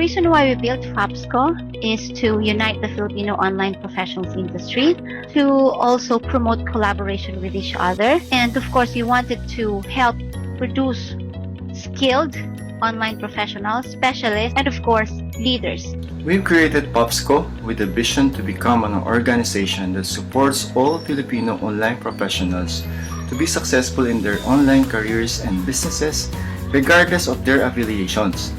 reason why we built FAPSCO is to unite the Filipino online professionals industry, to also promote collaboration with each other, and of course, we wanted to help produce skilled online professionals, specialists, and of course, leaders. We've created POPSCO with a vision to become an organization that supports all Filipino online professionals to be successful in their online careers and businesses, regardless of their affiliations.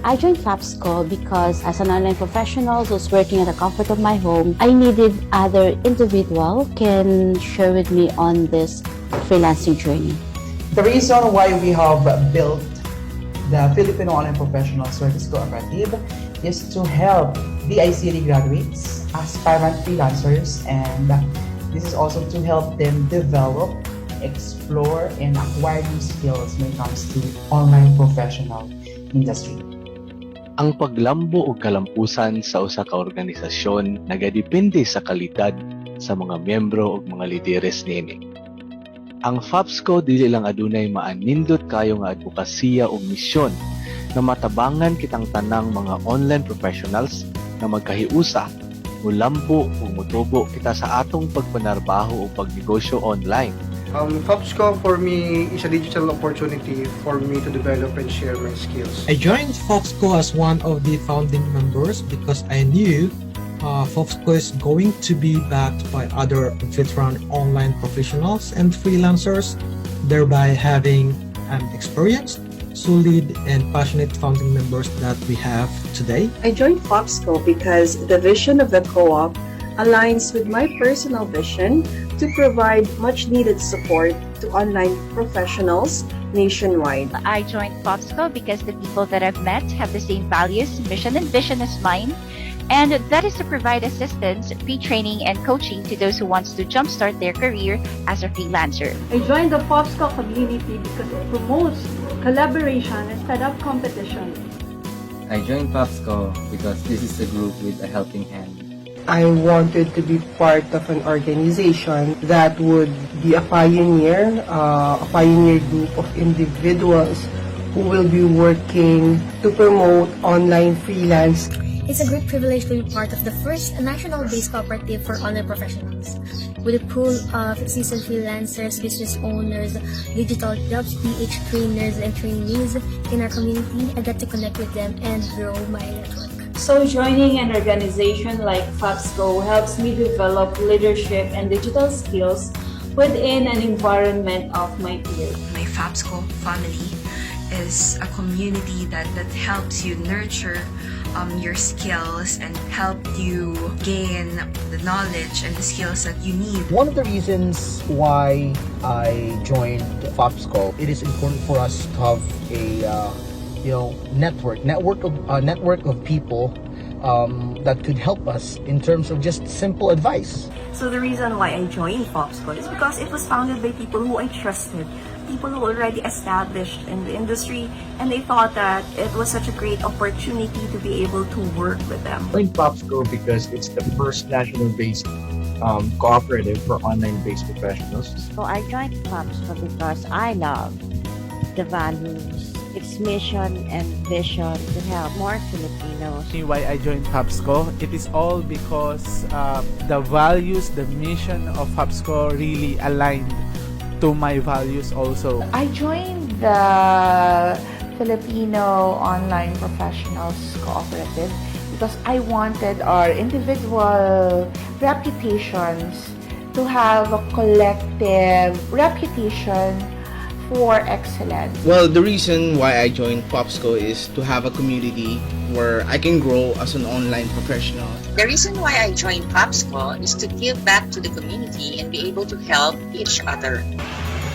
I joined FAPSCO because as an online professional who's working at the comfort of my home, I needed other individual can share with me on this freelancing journey. The reason why we have built the Filipino Online Professional Service Cooperative is to help DICT graduates, aspirant freelancers, and this is also to help them develop, explore, and acquire new skills when it comes to online professional industry. Ang paglambo o kalampusan sa usa ka organisasyon nagadepende sa kalidad sa mga miyembro o mga lideres niini. Ang FAPSCO dili lang adunay maanindot kayo nga advokasya o misyon na matabangan kitang tanang mga online professionals na magkahiusa, mulambo o mutubo kita sa atong pagpanarbaho o pagnegosyo online. FAPSCO for me is a digital opportunity for me to develop and share my skills. I joined FAPSCO as one of the founding members because I knew FAPSCO is going to be backed by other veteran online professionals and freelancers, thereby having an experienced, solid, and passionate founding members that we have today. I joined FAPSCO because the vision of the co-op aligns with my personal vision to provide much needed support to online professionals nationwide. I joined FAPSCO because the people that I've met have the same values, mission, and vision as mine, and that is to provide assistance, pre-training, and coaching to those who wants to jumpstart their career as a freelancer. I joined the FAPSCO community because it promotes collaboration instead of competition. I joined FAPSCO because this is a group with a helping hand. I wanted to be part of an organization that would be a pioneer group of individuals who will be working to promote online freelance. It's a great privilege to be part of the first national-based cooperative for online professionals. With a pool of seasoned freelancers, business owners, digital jobs, PH trainers, and trainees in our community, I get to connect with them and grow my network. So joining an organization like FAPSCO helps me develop leadership and digital skills within an environment of my peers. My FAPSCO family is a community that helps you nurture your skills and help you gain the knowledge and the skills that you need. One of the reasons why I joined FAPSCO, it is important for us to have a network of people that could help us in terms of just simple advice. So the reason why I joined FAPSCO is because it was founded by people who I trusted, people who already established in the industry, and they thought that it was such a great opportunity to be able to work with them. I joined FAPSCO because it's the first national-based cooperative for online-based professionals. So I joined FAPSCO because I love the values, its mission and vision to help more Filipinos. Why I joined FAPSCO, it is all because the values, the mission of FAPSCO really aligned to my values also. I joined the Filipino Online Professionals Cooperative because I wanted our individual reputations to have a collective reputation for excellence. Well, the reason why I joined FAPSCO is to have a community where I can grow as an online professional. The reason why I joined FAPSCO is to give back to the community and be able to help each other.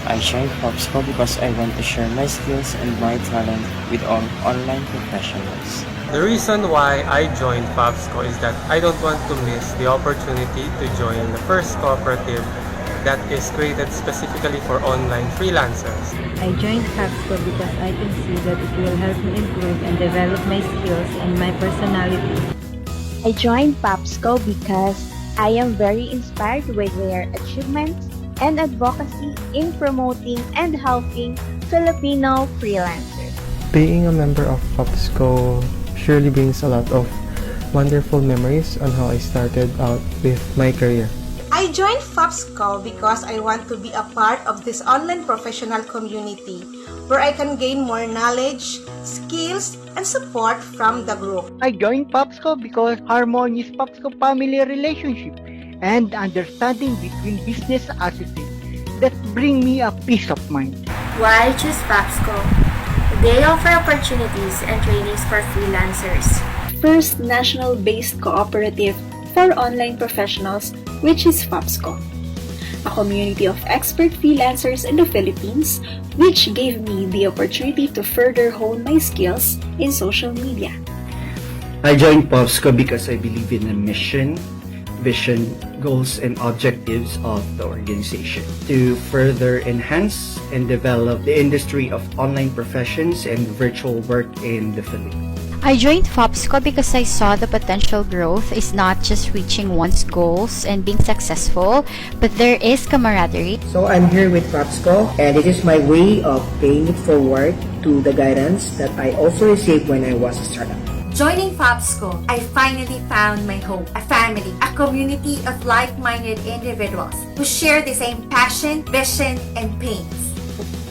I joined FAPSCO because I want to share my skills and my talent with all online professionals. The reason why I joined FAPSCO is that I don't want to miss the opportunity to join the first cooperative that is created specifically for online freelancers. I joined FAPSCO because I can see that it will help me improve and develop my skills and my personality. I joined FAPSCO because I am very inspired with their achievements and advocacy in promoting and helping Filipino freelancers. Being a member of FAPSCO surely brings a lot of wonderful memories on how I started out with my career. I joined FAPSCO because I want to be a part of this online professional community where I can gain more knowledge, skills, and support from the group. I joined POPSCO because harmonious POPSCO family relationship and understanding between business associates that bring me a peace of mind. Why choose FAPSCO? They offer opportunities and trainings for freelancers. First national-based cooperative for online professionals, which is FAPSCO, a community of expert freelancers in the Philippines, which gave me the opportunity to further hone my skills in social media. I joined POPSCO because I believe in the mission, vision, goals, and objectives of the organization to further enhance and develop the industry of online professions and virtual work in the Philippines. I joined FOPSCO because I saw the potential growth is not just reaching one's goals and being successful, but there is camaraderie. So I'm here with FOPSCO, and it is my way of paying it forward to the guidance that I also received when I was a startup. Joining FAPSCO, I finally found my home, a family, a community of like-minded individuals who share the same passion, vision, and pains.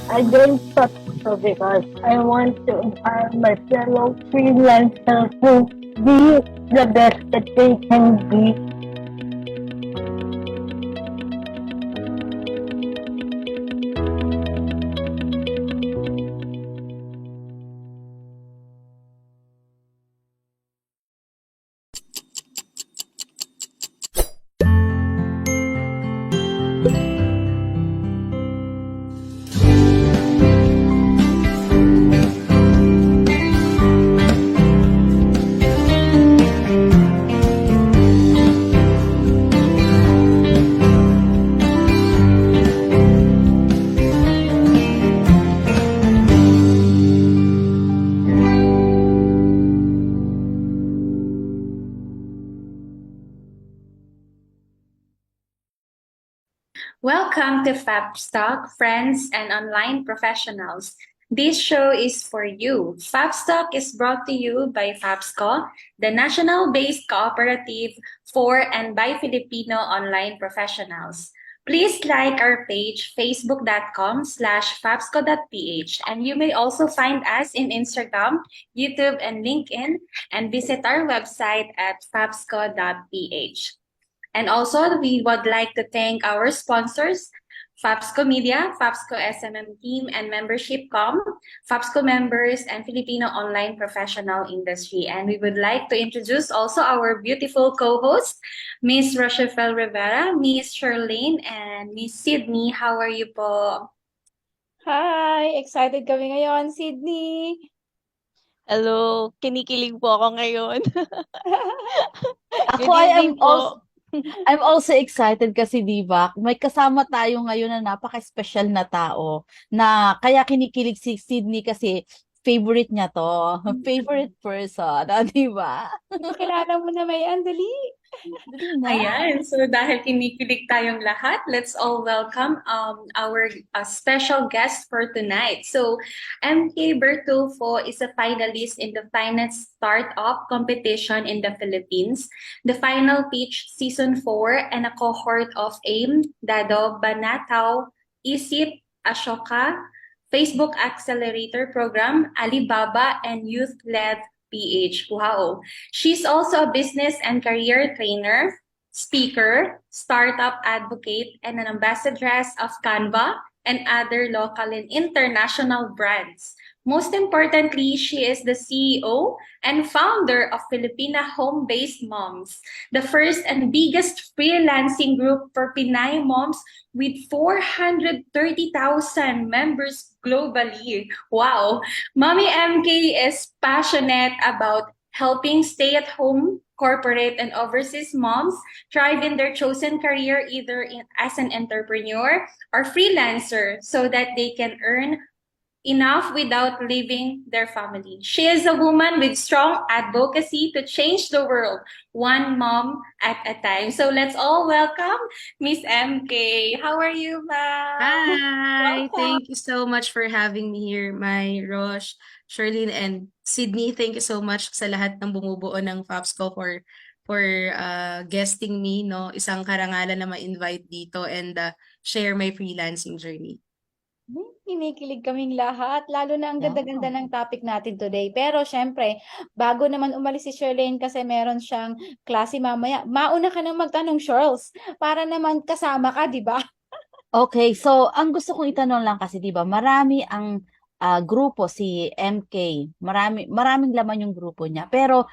I joined FAPSCO because I want to empower my fellow freelancers to be the best that they can be. Welcome to FAPSTOK, friends and online professionals. This show is for you. FAPSTOK is brought to you by FAPSCO, the national-based cooperative for and by Filipino online professionals. Please like our page, facebook.com/fapsco.ph, and you may also find us in Instagram, YouTube, and LinkedIn, and visit our website at fapsco.ph. And also, we would like to thank our sponsors, FAPSCO Media, FAPSCO SMM Team, and Membership.com, FAPSCO members, and Filipino online professional industry. And we would like to introduce also our beautiful co-hosts, Miss Rochelle Rivera, Miss Charlene, and Miss Sydney. How are you po? Hi! Excited kami ngayon, Sydney! Hello, kinikilig po ako ngayon. Ako Good ay evening po. I'm also excited kasi di ba, may kasama tayo ngayon na napaka-special na tao na kaya kinikilig si Sydney kasi favorite niya to. Favorite person, di ba? Kilala mo na may andali. Ayan, so dahil kinikilig tayong lahat, let's all welcome our special guest for tonight. So, MK Bertulfo is a finalist in the Finest Startup Competition in the Philippines, the Final Pitch Season 4, and a cohort of AIM, Dado, Banataw, ISIP, Ashoka, Facebook Accelerator Program, Alibaba, and Youth-Led PH. Wow. She's also a business and career trainer, speaker, startup advocate, and an ambassadress of Canva and other local and international brands. Most importantly, she is the CEO and founder of Filipina Home-Based Moms, the first and biggest freelancing group for Pinay moms with 430,000 members globally. Wow! Mommy MK is passionate about helping stay-at-home corporate and overseas moms thrive in their chosen career either as an entrepreneur or freelancer so that they can earn enough without leaving their family. She is a woman with strong advocacy to change the world, one mom at a time. So let's all welcome Miss MK. How are you, ma'am? Hi, Welcome. thank you so much for having me here, my Rosh, Sherlyn, and Sydney. Thank you so much sa lahat ng bumubuo ng FAPSCO for guesting me, no? Isang karangalan na ma-invite dito and share my freelancing journey. Kinikilig kaming lahat, lalo na ang ganda-ganda ng topic natin today. Pero syempre, bago naman umalis si Shirlene kasi meron siyang klase mamaya, mauna ka nang magtanong, Charles, para naman kasama ka, di ba? Okay, so ang gusto kong itanong lang kasi 'di ba, marami ang grupo si MK. Maraming laman yung grupo niya. Pero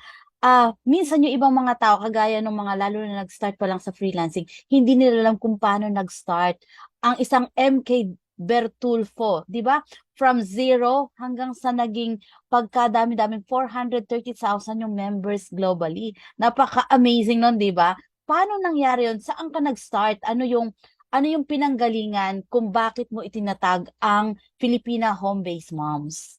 minsan yung ibang mga tao kagaya ng mga lalo na nag-start pa lang sa freelancing, hindi nila alam kung paano nag-start ang isang MK Bertulfo, 'di ba? From zero hanggang sa naging pagkadami-daming 430,000 yung members globally. Napaka-amazing nun, 'di ba? Paano nangyari yun? Saan ka nag-start? Ano yung pinanggalingan kung bakit mo itinatag ang Filipina Home-Based Moms?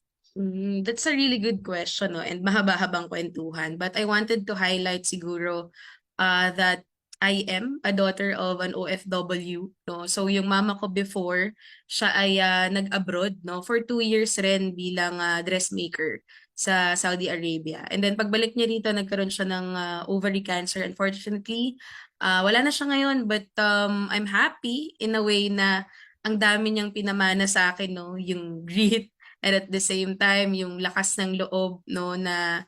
That's a really good question, no? And mahaba-habang kwentuhan. But I wanted to highlight siguro that I am a daughter of an OFW, no? So yung mama ko before, siya ay nag-abroad, no? For 2 years rin bilang dressmaker sa Saudi Arabia. And then pagbalik niya rito, nagkaroon siya ng ovary cancer. Unfortunately, wala na siya ngayon, but I'm happy in a way na ang dami niyang pinamana sa akin, no? Yung grit, and at the same time, yung lakas ng loob, no, na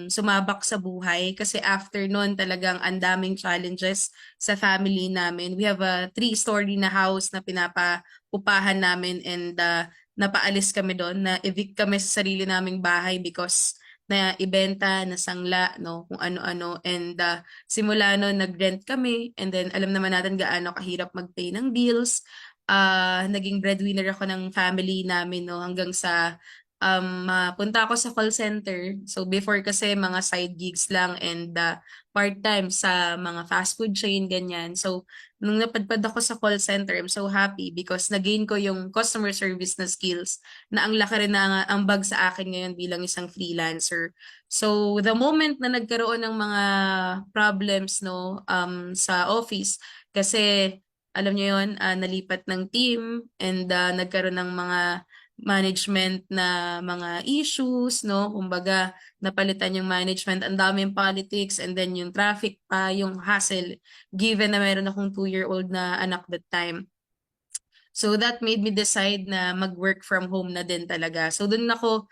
sumabak sa buhay. Kasi after nun, talagang ang daming challenges sa family namin. We have a 3-story na house na pinapaupahan namin and napaalis kami doon, na evict kami sa sarili naming bahay because na ibenta, nasangla, no, kung ano-ano. And simula nun, nag-rent kami. And then, alam naman natin gaano kahirap mag-pay ng bills. Naging breadwinner ako ng family namin, no, hanggang sa mapunta ako sa call center. So before kasi mga side gigs lang and part-time sa mga fast food chain, ganyan. So nung napadpad ako sa call center, I'm so happy because nagain ko yung customer service na skills na ang laki rin na ambag sa akin ngayon bilang isang freelancer. So the moment na nagkaroon ng mga problems, no, sa office, kasi alam niyo yun, nalipat ng team and nagkaroon ng mga management na mga issues, no? Kumbaga, napalitan yung management, ang daming politics, and then yung traffic pa, yung hassle, given na meron akong 2-year-old na anak that time. So that made me decide na mag-work from home na din talaga. So doon ako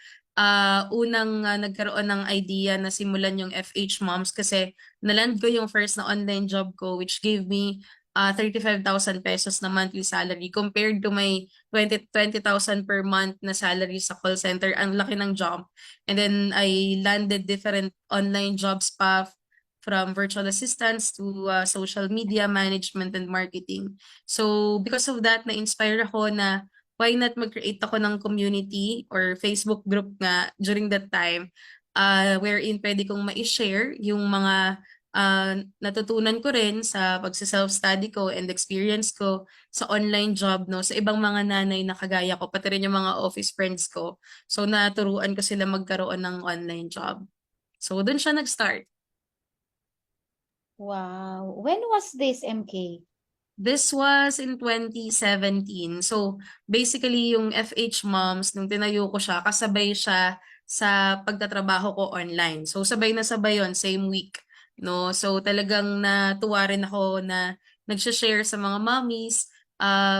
unang nagkaroon ng idea na simulan yung FH Moms kasi naland ko yung first na online job ko which gave me 35,000 pesos na monthly salary compared to my 20,000 per month na salary sa call center. Ang laki ng jump. And then I landed different online jobs pa from virtual assistants to social media management and marketing. So because of that, na-inspire ako na why not mag-create ako ng community or Facebook group nga during that time wherein pwede kong ma-share yung mga natutunan ko rin sa pagsa-self-study ko and experience ko sa online job, no, sa ibang mga nanay na kagaya ko, pati rin yung mga office friends ko. So naturuan ko sila magkaroon ng online job. So doon siya nag-start. Wow. When was this, MK? This was in 2017. So basically yung FH Moms, nung tinayo ko siya, kasabay siya sa pagtatrabaho ko online. So sabay na sabay yon, same week. No, so talagang natuwa rin ako na nagsha-share sa mga mommies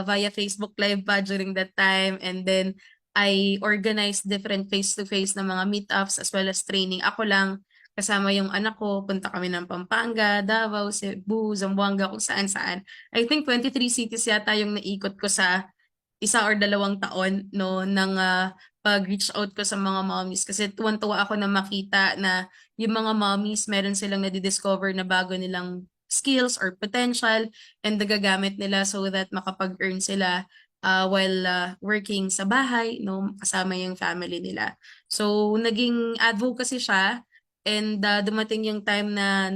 via Facebook Live pa during that time, and then I organized different face-to-face na mga meetups as well as training. Ako lang kasama yung anak ko, punta kami ng Pampanga, Davao, Cebu, Zamboanga, kung saan-saan. I think 23 cities yata yung naikot ko sa 1 or 2 taon, no, ng pag-reach out ko sa mga mommies kasi tuwan-tuwa ako na makita na yung mga mommies meron silang nadi-discover na bago nilang skills or potential and nagagamit nila so that makapag-earn sila while working sa bahay, no, kasama yung family nila. So naging advocacy siya and dumating yung time na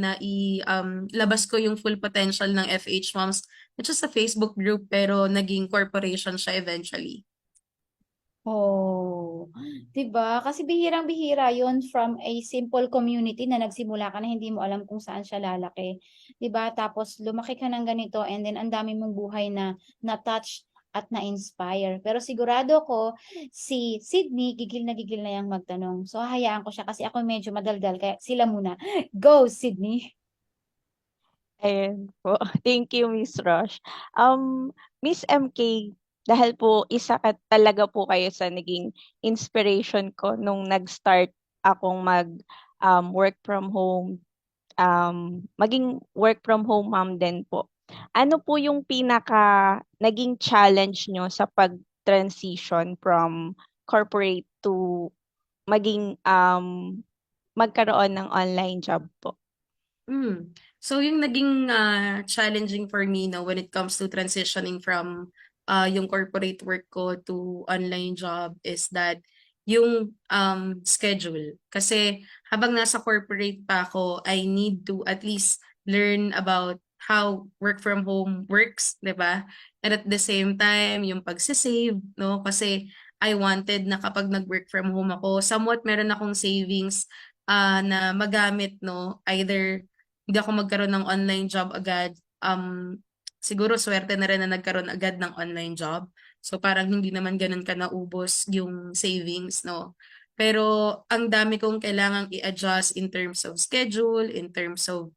labas ko yung full potential ng FH Moms, not just a Facebook group pero naging corporation siya eventually. Oh, 'di ba? Kasi bihirang-bihira 'yon from a simple community na nagsimula ka na hindi mo alam kung saan siya lalaki, 'di ba? Tapos lumaki ka ng ganito and then ang dami mong buhay na na-touch at na-inspire. Pero sigurado ko si Sydney gigil na 'yang magtanong. So hahayaan ko siya kasi ako medyo madaldal kaya sila muna. Go, Sydney! Ayan po. Thank you, Miss Rosh. Miss MK, dahil po isa ka talaga po kayo sa naging inspiration ko nung nag-start akong work from home, maging work from home mom din po. Ano po yung pinaka naging challenge nyo sa pag-transition from corporate to maging magkaroon ng online job po? So yung naging challenging for me when it comes to transitioning from yung corporate work ko to online job is that yung schedule. Kasi habang nasa corporate pa ako, I need to at least learn about how work from home works, 'di ba? And at the same time, yung pagsisave, no? Kasi I wanted na kapag nag-work from home ako, somewhat meron akong savings na magamit, no? Either hindi ako magkaroon ng online job agad. Siguro swerte na rin na nagkaroon agad ng online job. So parang hindi naman ganun ka naubos yung savings, no? Pero ang dami kong kailangang i-adjust in terms of schedule, in terms of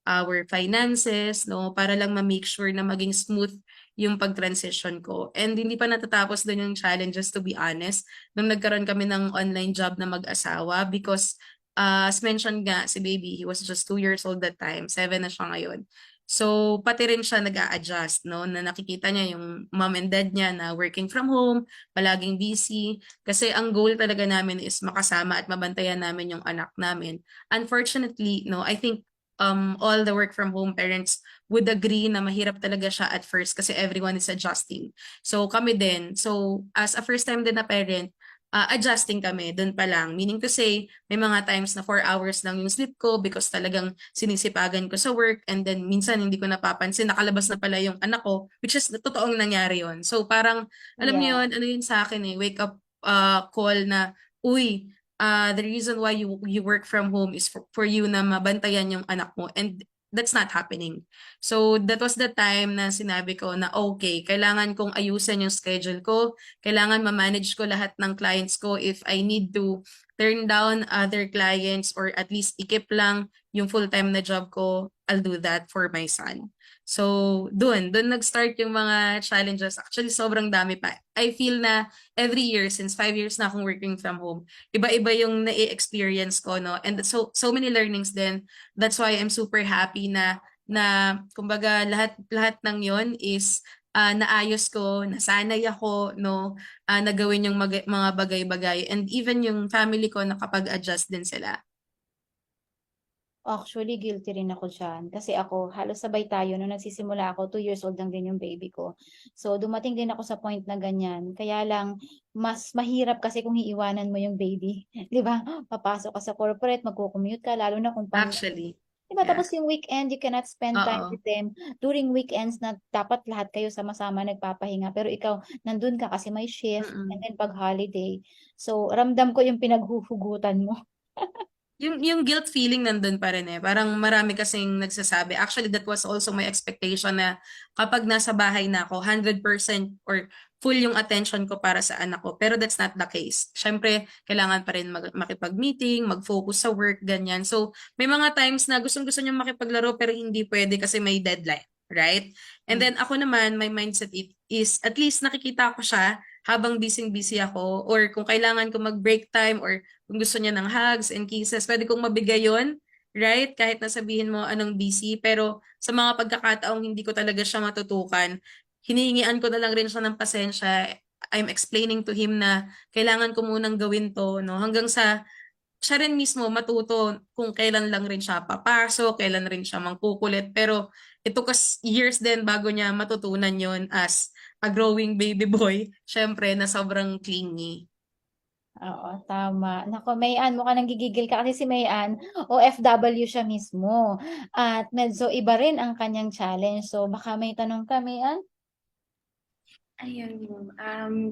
our finances, no? Para lang ma-make sure na maging smooth yung pag-transition ko. And hindi pa natatapos din yung challenges, to be honest, nung nagkaroon kami ng online job na mag-asawa because as mentioned nga, si baby, he was just 2 years old that time. 7 na siya ngayon. So, pati rin siya nag-a-adjust, no? Na nakikita niya yung mom and dad niya na working from home, palaging busy. Kasi ang goal talaga namin is makasama at mabantayan namin yung anak namin. Unfortunately, no, I think all the work from home parents would agree na mahirap talaga siya at first kasi everyone is adjusting. So, kami din. So, as a first time din na parent, adjusting kami dun pa lang. Meaning to say, may mga times na 4 hours lang yung sleep ko because talagang sinisipagan ko sa work and then minsan hindi ko napapansin, nakalabas na pala yung anak ko, which is totoong nangyari yon. So parang, alam niyo Yeah. yun, ano yun sa akin wake up call na, uy, the reason why you work from home is for you na mabantayan yung anak mo and that's not happening. So that was the time na sinabi ko na okay, kailangan kong ayusin yung schedule ko, kailangan ma-manage ko lahat ng clients ko. If I need to turn down other clients or at least ikip lang yung full-time na job ko, I'll do that for my son. So, dun nag-start yung mga challenges. Actually, sobrang dami pa. I feel na every year, since 5 years na akong working from home, iba-iba yung na-experience ko, no? And so many learnings din. That's why I'm super happy na kumbaga lahat ng yon is naayos ko, nasanay ako, no, nagawin yung mga bagay-bagay and even yung family ko nakapag-adjust din sila. Actually, guilty rin ako dyan. Kasi ako, halos sabay tayo. Nung nagsisimula ako, 2 years old lang din yung baby ko. So, dumating din ako sa point na ganyan. Kaya lang, mas mahirap kasi kung iiwanan mo yung baby. Di ba? Papasok ka sa corporate, magko-commute ka, lalo na kung Actually, Diba? yeah. Tapos yung weekend, you cannot spend time Oo. with them. During weekends na dapat lahat kayo sama-sama nagpapahinga. Pero ikaw, nandun ka kasi may shift. And then pag holiday. So, ramdam ko yung pinaghuhugutan mo. Yung guilt feeling nandun pa rin Parang marami kasing nagsasabi. Actually, that was also my expectation na kapag nasa bahay na ako, 100% or full yung attention ko para sa anak ko. Pero that's not the case. Siyempre, kailangan pa rin makipag-meeting, mag-focus sa work, ganyan. So, may mga times na gustong-gusto niyang makipaglaro pero hindi pwede kasi may deadline. Right? And then ako naman, my mindset is at least nakikita ko siya habang busy ako or kung kailangan ko mag-break time or kung gusto niya ng hugs and kisses, pwede kong mabigay yon, right? Kahit nasabihin mo anong busy. Pero sa mga pagkakataong hindi ko talaga siya matutukan, hinihingian ko na lang rin siya ng pasensya. I'm explaining to him na kailangan ko munang gawin to, no? Hanggang sa siya rin mismo matuto kung kailan lang rin siya papasok, kailan rin siya mangkukulit. Pero it took us years din bago niya matutunan yon as a growing baby boy, syempre na sobrang clingy. Oo, tama. Nako, Mayan, mukhang nanggigigil ka kasi si Mayan, OFW siya mismo. At medyo iba rin ang kanyang challenge. So, baka may tanong ka, Mayan? Ayun,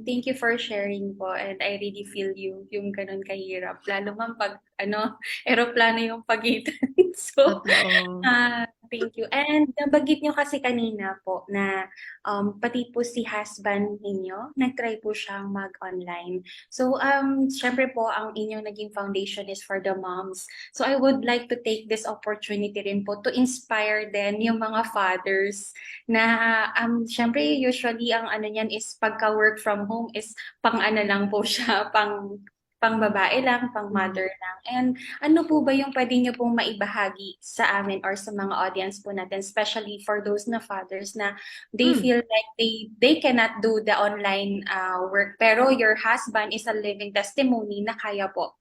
thank you for sharing po and I really feel you, yung ganun kahirap. Lalo man pag, eroplano yung pagitan. So, Totoo. thank you. And nabanggit nyo kasi kanina po na pati po si husband ninyo, nag-try po siyang mag-online. So, syempre po, ang inyong naging foundation is for the moms. So, I would like to take this opportunity rin po to inspire din yung mga fathers na syempre usually ang ano niyan is pagka work from home is pang ano lang po siya, pang babae lang, pang mother lang. And ano po ba yung pwede niyo pong maibahagi sa amin or sa mga audience po natin, especially for those na fathers na they feel like they cannot do the online work, pero your husband is a living testimony na kaya po.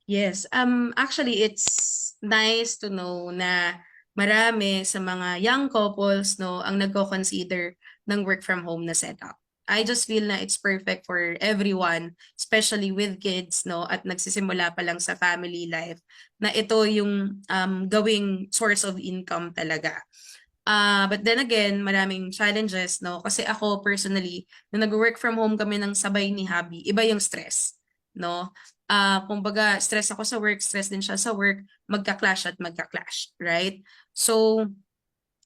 Yes, actually it's nice to know na marami sa mga young couples no ang nagko-consider ng work from home na setup. I just feel na it's perfect for everyone, especially with kids no at nagsisimula pa lang sa family life na ito yung gawing source of income talaga. But then again, maraming challenges no kasi ako personally nung nag-work from home kami ng sabay ni hubby, iba yung stress no. Kumbaga, stress ako sa work, stress din siya sa work, magka-clash at magka-clash, right? So,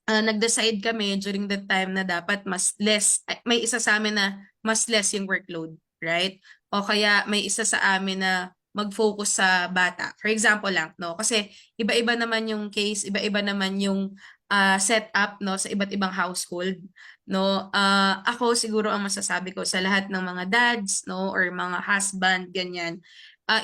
nag-decide kami during that time na dapat mas less, may isa sa amin na mas less yung workload, right? O kaya may isa sa amin na mag-focus sa bata. For example lang, no? Kasi iba-iba naman yung case, iba-iba naman yung setup no sa iba't ibang household no. Ako siguro ang masasabi ko sa lahat ng mga dads no or mga husband ganyan,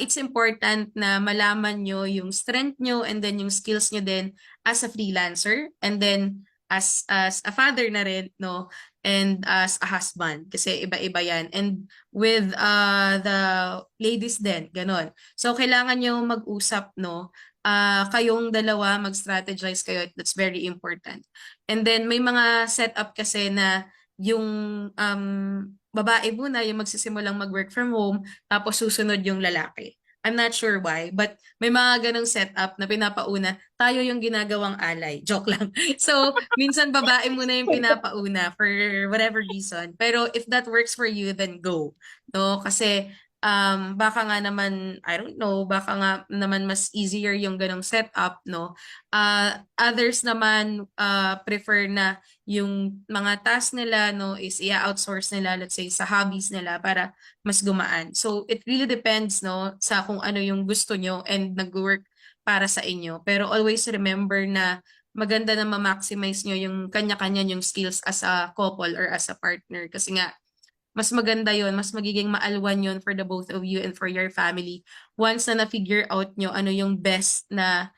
it's important na malaman nyo yung strength nyo and then yung skills nyo din as a freelancer and then as a father na rin no and as a husband kasi iba-iba yan and with the ladies din ganon. So kailangan nyo mag-usap no, kayong dalawa mag-strategize kayo, that's very important. And then may mga setup kasi na yung babae muna yung magsisimulang mag-work from home tapos susunod yung lalaki. I'm not sure why, but may mga ganong setup na pinapauna, tayo yung ginagawang alay. Joke lang. So, minsan babae muna yung pinapauna for whatever reason. Pero if that works for you, then go. No? Kasi baka nga naman, I don't know, baka nga naman mas easier yung ganong setup, no? Others naman prefer na yung mga task nila, no, is i-outsource nila, let's say, sa hobbies nila para mas gumaan. So, it really depends, no, sa kung ano yung gusto nyo and nag-work para sa inyo. Pero always remember na maganda na ma-maximize nyo yung kanya-kanya yung skills as a couple or as a partner. Kasi nga, mas maganda yon, mas magiging maalwan yon for the both of you and for your family once na na-figure out nyo ano yung best na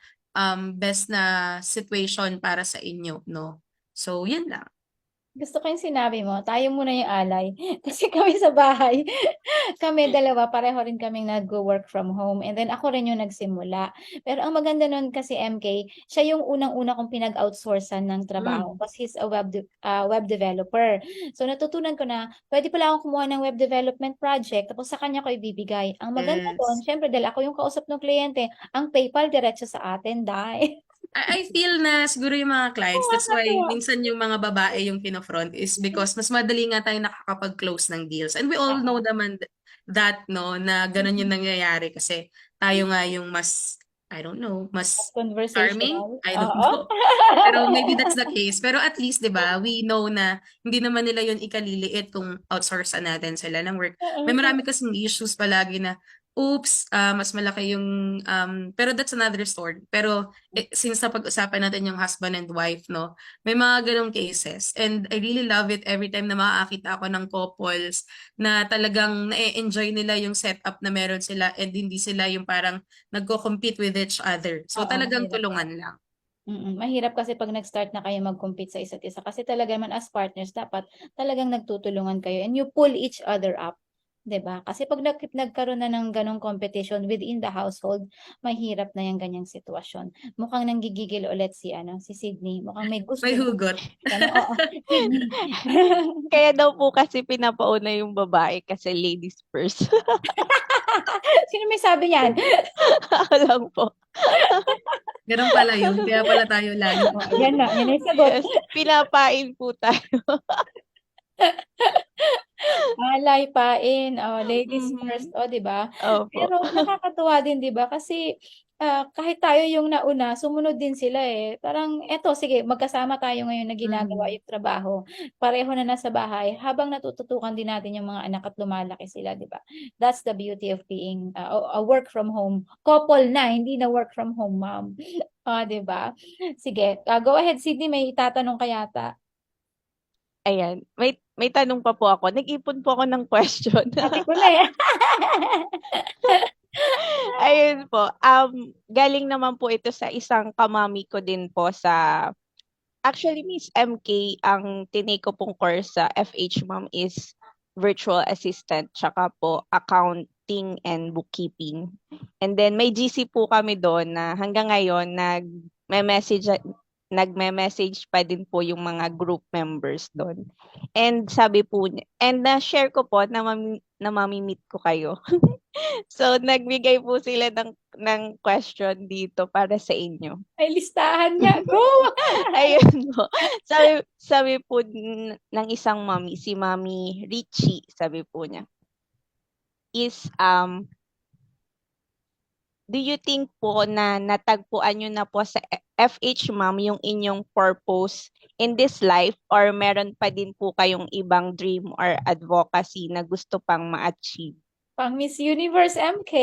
situation para sa inyo, no? So, yan lang. Gusto ko yung sinabi mo, tayo muna yung alay. Kasi kami sa bahay, kami dalawa, pareho rin kaming nag-work from home. And then ako rin yung nagsimula. Pero ang maganda nun kasi MK, siya yung unang-una kong pinag-outsourcean ng trabaho. Kasi he's a web developer. So natutunan ko na, pwede pala akong kumuha ng web development project, tapos sa kanya ko ibibigay. Ang maganda doon, syempre dahil ako yung kausap ng kliyente, ang PayPal diretso sa atin, dahil. I feel na siguro yung mga clients, that's why minsan yung mga babae yung pinofront is because mas madali nga tayo nakakapag-close ng deals. And we all know naman that, no, na ganun yung nangyayari kasi tayo nga yung mas, I don't know, mas charming? I don't know. Pero maybe that's the case. Pero at least, di ba, we know na hindi naman nila yun ikaliliit kung outsource natin sila ng work. May marami kasing issues palagi na, oops, mas malaki yung, pero that's another story. Pero since napag-usapan natin yung husband and wife, no, may mga ganong cases. And I really love it every time na makakita ako ng couples na talagang na-enjoy nila yung setup na meron sila and hindi sila yung parang nagko-compete with each other. So talagang tulungan lang. Mahirap kasi pag nag-start na kayo mag-compete sa isa't isa. Kasi talaga naman as partners, dapat talagang nagtutulungan kayo and you pull each other up. 'Di ba? Kasi pag nagkaroon na ng ganong competition within the household, mahirap na yung ganyang sitwasyon. Mukhang nanggigigil ulit si Sydney. Mukhang may gusto. May hugot. Oo, Sydney. Kaya daw po kasi pinapauna yung babae kasi ladies first. Sino may sabi niyan? Ako lang po. Ganun pala yun. Kaya pala tayo lagi. Yan na, yan yung sagot. Yes, pinapain po tayo. Laypain, ladies first, Mhm. 'di ba? Opo. Pero nakakatuwa din 'di ba kasi, kahit tayo yung nauna sumunod din sila, eh. Parang eto sige magkasama tayo ngayon na ginagawa Mhm. yung trabaho, pareho na nasa bahay habang natututukan din natin yung mga anak at lumalaki sila 'di ba? That's the beauty of being, a work from home couple na, hindi na work from home mom. 'Di ba? Sige, go ahead Sydney may itatanong ka yata. Ayan, may tanong pa po ako. Nag-ipon po ako ng question. Sabi ko na, eh. Ayun po, galing naman po ito sa isang kamami ko din po sa actually Miss MK, ang tinake ko pong course sa FH Mom is virtual assistant tsaka po accounting and bookkeeping. And then may GC po kami doon na hanggang ngayon nagme-message pa din po yung mga group members doon. And sabi po niya, and na-share ko po na mami-meet ko kayo. So nagbigay po sila ng question dito para sa inyo. May listahan nga, go! Ayun po. Sabi po ng isang mami, si Mami Richie, sabi po niya, is do you think po na natagpuan nyo na po sa FH Ma'am yung inyong purpose in this life or meron pa din po kayong ibang dream or advocacy na gusto pang ma-achieve? Pang Miss Universe MK.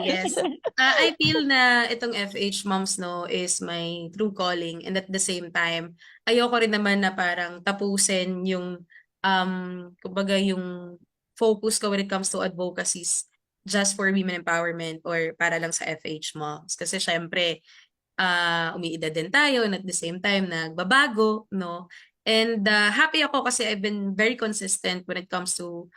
Yes. I feel na itong FH Moms no is my true calling, and at the same time, ayoko rin naman na parang tapusin yung kumbaga yung focus ko when it comes to advocacies just for women empowerment or para lang sa FH Moms. Kasi syempre, umiidad din tayo and at the same time nagbabago, no? And happy ako kasi I've been very consistent when it comes to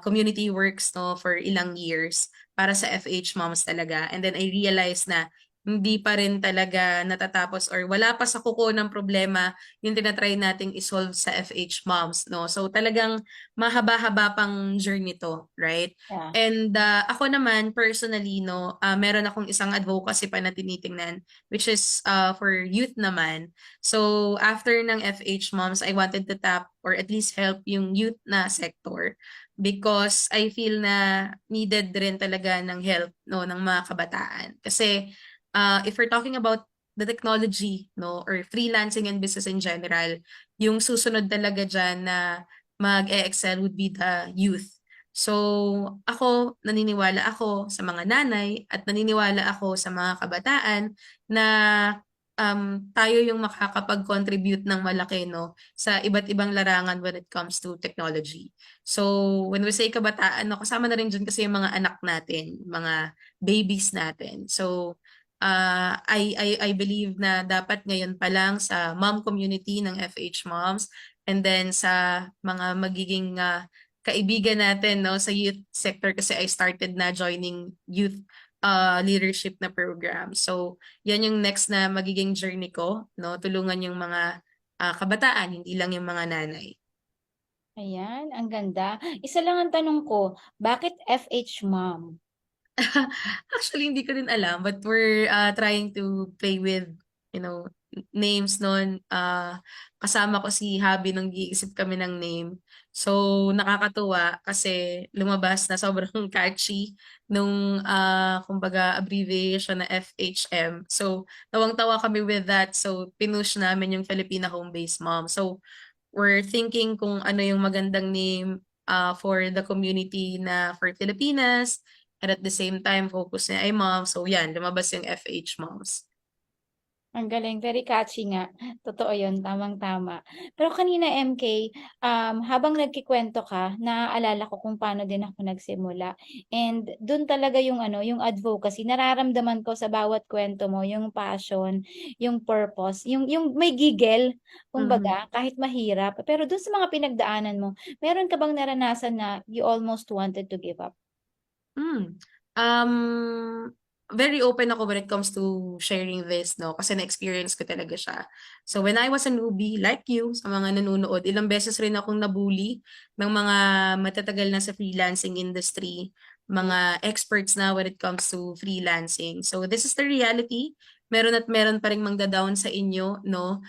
community works no for ilang years para sa FH Moms talaga. And then I realized na hindi pa rin talaga natatapos or wala pa sa kuko ng problema yung tinatry nating isolve sa FH Moms, no? So talagang mahaba-haba pang journey to, right? Yeah. And ako naman personally, no, meron akong isang advocacy pa na tinitingnan which is for youth naman. So after ng FH Moms, I wanted to tap or at least help yung youth na sector because I feel na needed rin talaga ng help no ng mga kabataan. Kasi if we're talking about the technology no or freelancing and business in general, yung susunod talaga diyan na mag-excel would be the youth. So, naniniwala ako sa mga nanay at naniniwala ako sa mga kabataan na tayo yung makakapag-contribute ng malaki no sa iba't ibang larangan when it comes to technology. So, when we say kabataan, no, kasama na rin dyan kasi yung mga anak natin, mga babies natin. So, I believe na dapat ngayon pa lang sa mom community ng FH Moms and then sa mga magiging kaibigan natin no sa youth sector kasi I started na joining youth leadership na program. So, yan yung next na magiging journey ko, no? Tulungan yung mga kabataan, hindi lang yung mga nanay. Ayan, ang ganda. Isa lang ang tanong ko, bakit FH Mom? Actually, hindi ko din alam, but we're trying to play with, you know, names noon. Kasama ko si Habi nung giisip kami ng name. So, nakakatuwa kasi lumabas na sobrang catchy nung, kumbaga, abbreviation na FHM. So, tawang-tawa kami with that. So, pinush namin yung Filipina Home-Based Mom. So, we're thinking kung ano yung magandang name for the community na for Filipinas and at the same time focus niya ay mom. So yan, lumabas yung FH Moms. Ang galing, very catchy nga. Totoo yun, tamang-tama. Pero kanina MK, habang nagkikwento ka, naaalala ko kung paano din ako nagsimula. And dun talaga yung yung advocacy, nararamdaman ko sa bawat kwento mo, yung passion, yung purpose, yung may gigil, kumbaga, kahit mahirap. Pero dun sa mga pinagdaanan mo, meron ka bang naranasan na you almost wanted to give up? Very open ako when it comes to sharing this, no? Kasi na-experience ko talaga siya. So when I was a newbie, like you, sa mga nanonood, ilang beses rin akong nabully ng mga matatagal na sa freelancing industry, mga experts na when it comes to freelancing. So this is the reality. Meron at meron pa rin mangda-down sa inyo, no?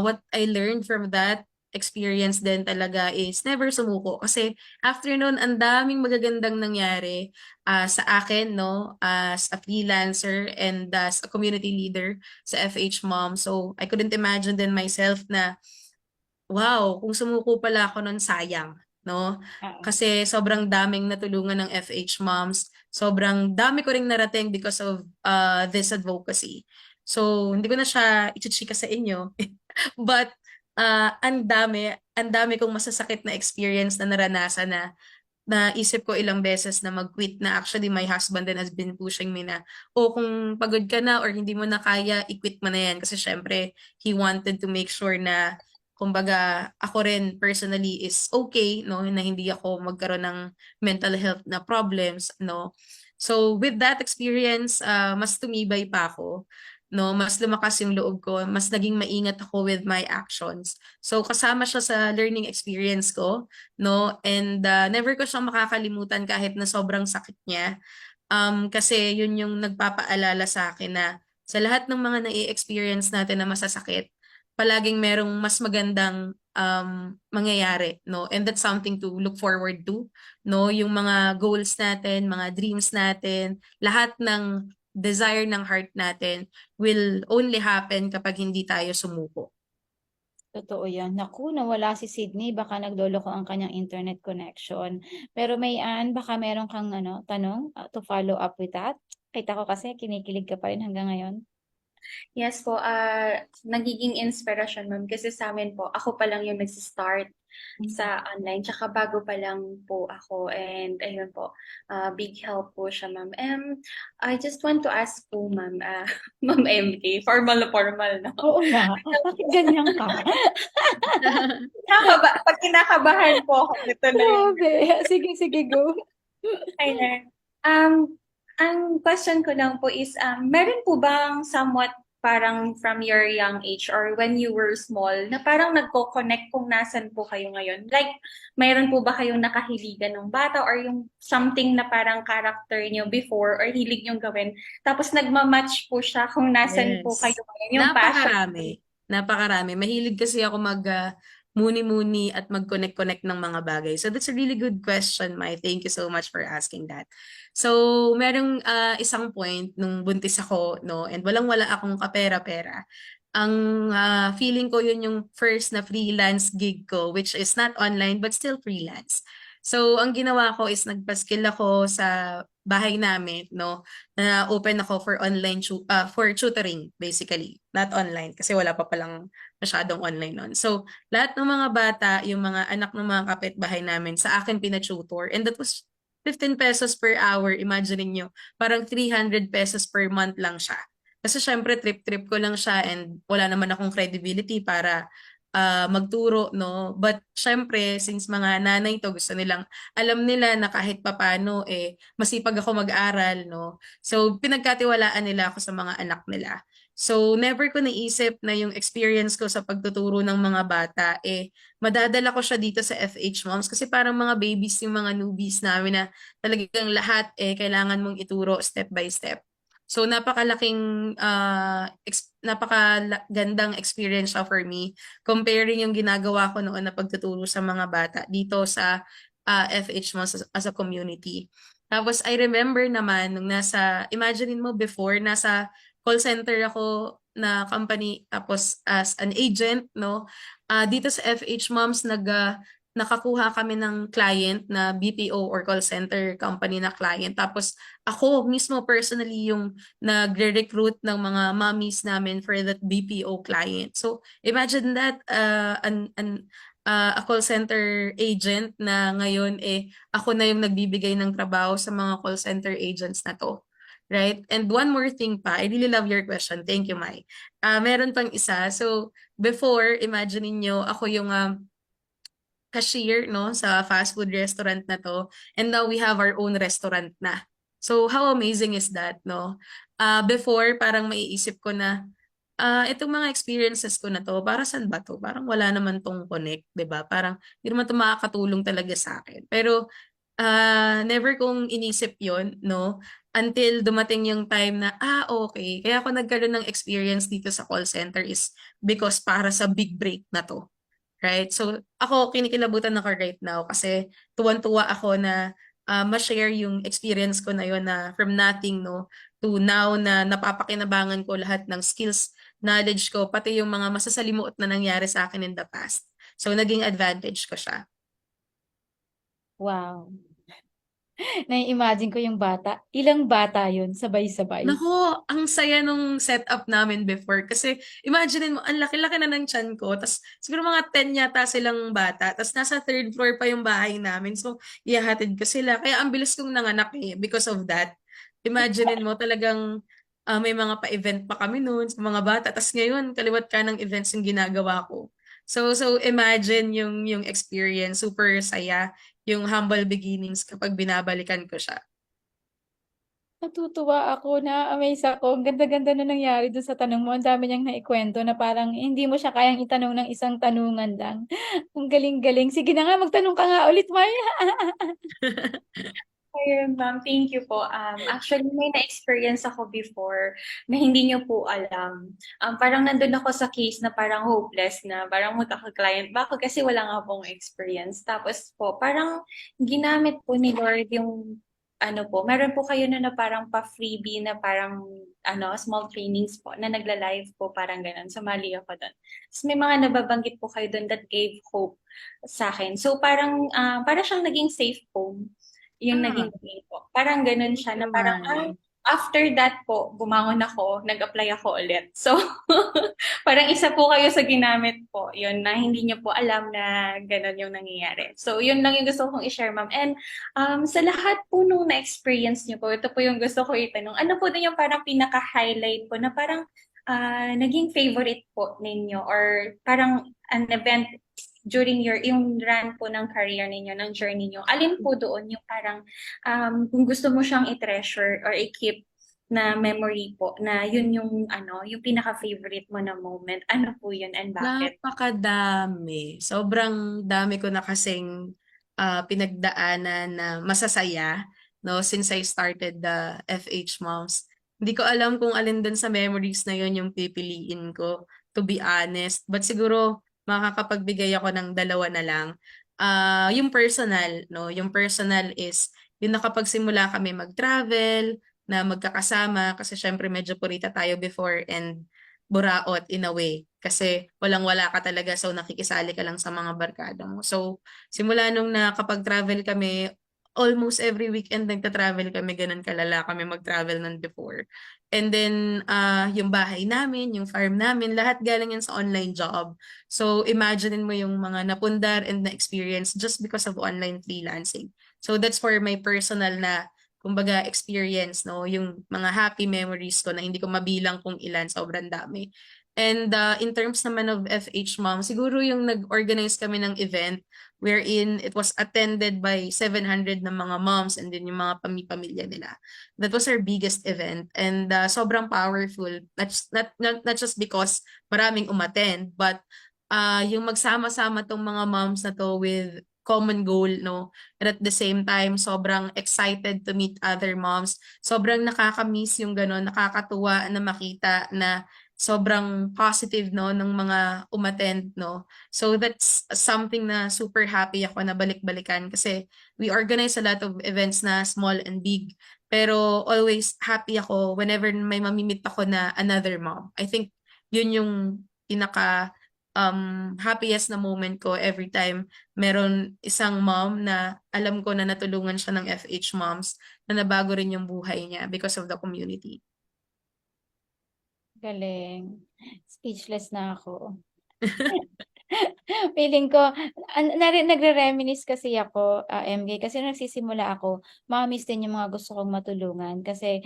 What I learned from that experience din talaga is never sumuko. Kasi after nun, ang daming magagandang nangyari sa akin, no, as a freelancer and as a community leader sa FH Mom. So I couldn't imagine din myself na, wow, kung sumuko pala ako nun, sayang, no? Kasi sobrang daming natulungan ng FH Moms. Sobrang dami ko ring narating because of this advocacy. So, hindi ko na siya ichichika sa inyo. But, ang dami kong masasakit na experience na naranasan na naisip ko ilang beses na mag-quit na actually my husband then has been pushing me na, kung pagod ka na or hindi mo na kaya, i-quit mo na yan. Kasi syempre, he wanted to make sure na kumbaga ako rin personally is okay, no, na hindi ako magkaroon ng mental health na problems, no. So with that experience, mas tumibay pa ako, no, mas lumakas yung loob ko, mas naging maingat ako with my actions. So kasama siya sa learning experience ko, no, and never ko siyang makakalimutan kahit na sobrang sakit niya. Kasi yun yung nagpapaalala sa akin na sa lahat ng mga nai-experience natin na masasakit, palaging merong mas magandang mangyayari, no? And that's something to look forward to, no? Yung mga goals natin, mga dreams natin, lahat ng desire ng heart natin will only happen kapag hindi tayo sumuko. Totoo yan. Naku, nawala si Sydney. Baka nagloloko ang kanyang internet connection. Pero Mayan, baka meron kang tanong to follow up with that? Kita ko kasi kinikilig ka pa rin hanggang ngayon. Yes po, nagiging inspirasyon, ma'am, kasi sa amin po, ako pa lang yung nagsi-start sa online, tsaka bago pa lang po ako, and ayun po, big help po siya, ma'am. I just want to ask po, ma'am, Ma'am MK, formal na formal, no? Oo nga. Bakit ganyan ka? Pag kinakabahan po ako, ito na yun. Grabe. Sige, go. Ayun. Ang question ko lang po is, meron po bang somewhat parang from your young age or when you were small na parang nagko-connect kung nasan po kayo ngayon? Like, mayroon po ba kayong nakahiligan ng bata or yung something na parang character niyo before or hilig niyong gawin? Tapos nagmamatch po siya kung nasan po kayo ngayon. Yung passion. Napakarami. Mahilig kasi ako muni-muni at mag-connect-connect ng mga bagay. So that's a really good question, Mai. Thank you so much for asking that. So merong isang point nung buntis ako, no, and walang-wala akong kapera-pera. Ang feeling ko yun yung first na freelance gig ko, which is not online but still freelance. So ang ginawa ko is nagpa-skill ako sa bahay namin, no, na open ako for online for tutoring basically, not online kasi wala pa palang masyadong online noon. So lahat ng mga bata, yung mga anak ng mga kapitbahay namin, sa akin pina-tutor, and that was 15 pesos per hour. Imagine niyo, parang 300 pesos per month lang siya. Kasi syempre trip-trip ko lang siya and wala naman akong credibility para magturo, no? But syempre, since mga nanay to, gusto nilang, alam nila na kahit papano, masipag ako mag-aral, no? So, pinagkatiwalaan nila ako sa mga anak nila. So, never ko naisip na yung experience ko sa pagtuturo ng mga bata, madadala ko siya dito sa FH Moms kasi parang mga babies yung mga newbies namin na talagang lahat, kailangan mong ituro step by step. So napakalaking napakagandang experience siya for me comparing yung ginagawa ko noon na pagtuturo sa mga bata dito sa FH Moms as a community. Tapos I remember naman nung imagine mo before, nasa call center ako na company tapos as an agent, no? Dito sa FH Moms nakakuha kami ng client na BPO or call center company na client. Tapos ako mismo personally yung nagre-recruit ng mga mommies namin for that BPO client. So imagine that a call center agent na ngayon ako na yung nagbibigay ng trabaho sa mga call center agents na to. Right? And one more thing pa, I really love your question. Thank you, Mai. Meron pang isa. So before, imagine niyo ako yung cashier, no, sa fast food restaurant na to, and now we have our own restaurant na. So how amazing is that, no? Before parang maiisip ko na itong mga experiences ko na to, para saan ba to? Parang wala naman tong connect, 'di ba? Parang hindi naman to makakatulong talaga sa akin. Pero never kong inisip 'yon, no? Until dumating yung time na okay, kaya ako nagkaroon ng experience dito sa call center is because para sa big break na to. right? So ako, kinikilabutan ako right now kasi tuwan-tuwa ako na ma-share yung experience ko na yun na from nothing, no, to now na napapakinabangan ko lahat ng skills, knowledge ko, pati yung mga masasalimuot na nangyari sa akin in the past. So naging advantage ko siya. Wow. Nai-imagine ko yung bata. Ilang bata yun, sabay-sabay. Naku, ang saya nung setup namin before. Kasi imagine mo, ang laki-laki na ng tiyan ko. Tapos siguro mga 10 yata silang bata. Tapos nasa third floor pa yung bahay namin. So, ihahatid ko sila. Kaya ang bilis kong nanganak because of that. Imagine mo talagang may mga pa-event pa kami noon sa mga bata. Tapos ngayon, kaliwat ka ng events yung ginagawa ko. So imagine yung experience. Super saya. Yung humble beginnings kapag binabalikan ko siya. Natutuwa ako, na-amaze ako. Ang ganda-ganda na nangyari dun sa tanong mo. Ang dami niyang naikwento na parang hindi mo siya kayang itanong ng isang tanungan lang. Ang galing-galing. Sige na nga, magtanong ka nga ulit, Maya. Ayun, ma'am. Thank you po. Actually, may na-experience ako before na hindi niyo po alam. Parang nandun ako sa case na parang hopeless na parang magkaka-client ba ako kasi wala nga pong experience. Tapos po, parang ginamit po ni Lord yung ano po, meron po kayo na parang pa-freebie na parang small trainings po na nagla-live po, parang ganun. Sumali ako doon. Tapos may mga nababanggit po kayo doon that gave hope sa akin. So parang siyang naging safe home yung naging way po. Parang ganun siya na parang after that po, bumangon ako, nag-apply ako ulit. So, parang isa po kayo sa ginamit po, yun na hindi niyo po alam na ganun yung nangyayari. So, yun lang yung gusto kong i-share, ma'am. And sa lahat po nung na-experience niyo po, ito po yung gusto ko itanong. Ano po din yung parang pinaka-highlight po na parang naging favorite po ninyo or parang an event during yung run po ng career ninyo, ng journey niyo, alin po doon yung parang kung gusto mo siyang i-treasure or i-keep na memory po, na yun yung yung pinaka-favorite mo na moment, ano po yun and bakit? Napakadami. Sobrang dami ko na kasing pinagdaanan na masasaya, no, since I started the FH Moms. Hindi ko alam kung alin dun sa memories na yun yung pipiliin ko, to be honest. But siguro, makakapagbigay ako ng dalawa na lang. Yung personal, no? Yung personal is, yung nakapagsimula kami mag-travel, na magkakasama, kasi syempre medyo purita tayo before and buraot in a way. Kasi walang-wala ka talaga, so nakikisali ka lang sa mga barkada mo. So, simula nung nakapag-travel kami, almost every weekend nagta-travel kami, ganun kalala kami mag-travel nun before. And then, yung bahay namin, yung farm namin, lahat galing yan sa online job. So, imagine mo yung mga napundar and na-experience just because of online freelancing. So, that's for my personal na, kumbaga, experience, no? Yung mga happy memories ko na hindi ko mabilang kung ilan, sobrang dami. And in terms naman of FH Mom, siguro yung nag-organize kami ng event wherein it was attended by 700 na mga moms and then yung mga pamilya nila. That was our biggest event and sobrang powerful. Not just because maraming umattend, but yung magsama-sama tong mga moms na to with common goal, no? And at the same time, sobrang excited to meet other moms. Sobrang nakakamiss yung gano'n, nakakatuwa na makita na sobrang positive, no, ng mga umattend, no. So that's something na super happy ako na balik-balikan kasi we organize a lot of events na small and big. Pero always happy ako whenever may mamimit ako na another mom. I think yun yung pinaka happiest na moment ko every time meron isang mom na alam ko na natulungan siya ng FH Moms na nabago rin yung buhay niya because of the community. Galing. Speechless na ako. Feeling ko, nagre-reminisce kasi ako, MK, kasi nung nagsisimula ako, mamiss din yung mga gusto kong matulungan. Kasi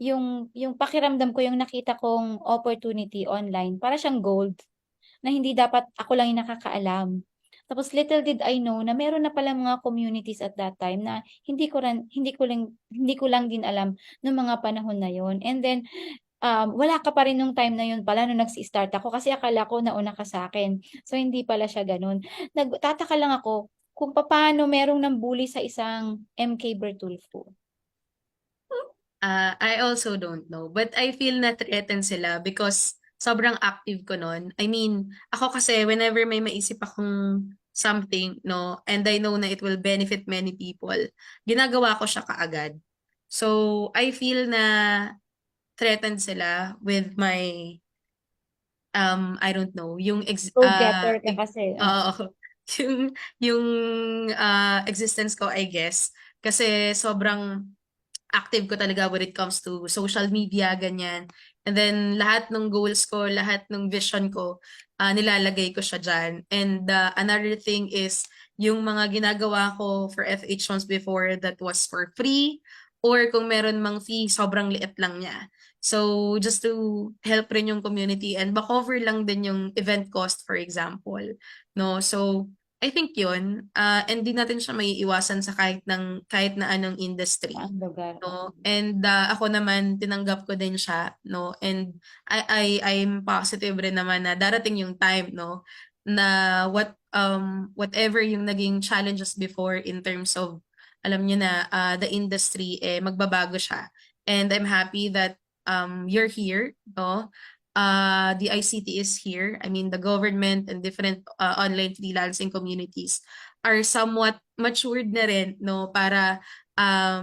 yung pakiramdam ko, yung nakita kong opportunity online, para siyang gold, na hindi dapat ako lang yung nakakaalam. Tapos little did I know na meron na pala mga communities at that time na hindi ko lang din alam noong mga panahon na yon. And then wala ka pa rin nung time na yun pala nung nagsi-start ako kasi akala ko nauna ka sa akin. So hindi pala siya ganun. Nagtataka lang ako kung paano merong nambully sa isang MK Bertulfo. I also don't know, but I feel na threatened sila because sobrang active ko nun. I mean, ako kasi whenever may maisip akong something, no, and I know na it will benefit many people, ginagawa ko siya kaagad. So, I feel na threatened sila with my I don't know, yung Go-getter ka kasi. oo, yung existence ko, I guess. Kasi sobrang active ko talaga when it comes to social media, ganyan. And then lahat ng goals ko, lahat ng vision ko, nilalagay ko siya dyan. And another thing is, yung mga ginagawa ko for FH once before that was for free, or kung meron mang fee, sobrang liit lang niya. So, just to help rin yung community and ma-cover lang din yung event cost, for example. No? So, I think yun, and di natin siya maiiwasan sa kahit na anong industry. Ang lugar. No? And ako naman, tinanggap ko din siya, no? And I'm positive rin naman na darating yung time, no? Na whatever yung naging challenges before in terms of, alam niyo na, the industry, magbabago siya. And I'm happy that you're here, no? The ICT is here. I mean, the government and different online freelancing communities are somewhat matured na rin, no? Para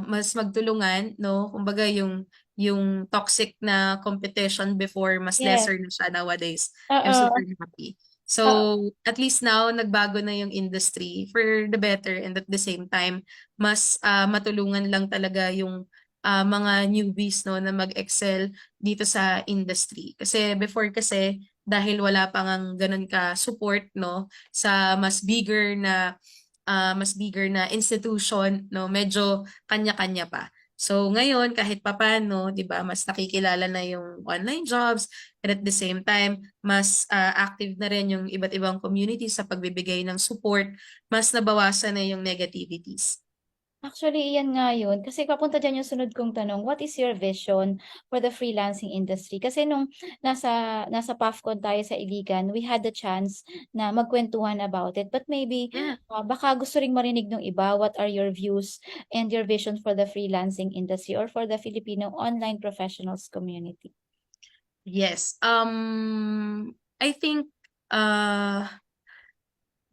mas magtulungan, no? Kumbaga yung toxic na competition before, mas Yes. lesser na siya nowadays. I'm Oo. super happy. So, at least now, nagbago na yung industry for the better, and at the same time, mas matulungan lang talaga yung mga newbies, no, na mag-excel dito sa industry. Kasi before kasi, dahil wala pa ngang ganun ka support, no, sa mas bigger na institution, no, medyo kanya-kanya pa. So ngayon, kahit papaano, 'di ba, mas nakikilala na yung online jobs, and at the same time, mas active na rin yung iba't ibang community sa pagbibigay ng support, mas nabawasan na yung negativities. Actually, iyan nga yun. Kasi papunta dyan yung sunod kong tanong, what is your vision for the freelancing industry? Kasi nung nasa PAFCON tayo sa Iligan, we had the chance na magkwentuhan about it. But maybe, baka gusto ring marinig ng iba, what are your views and your vision for the freelancing industry or for the Filipino online professionals community? Yes. I think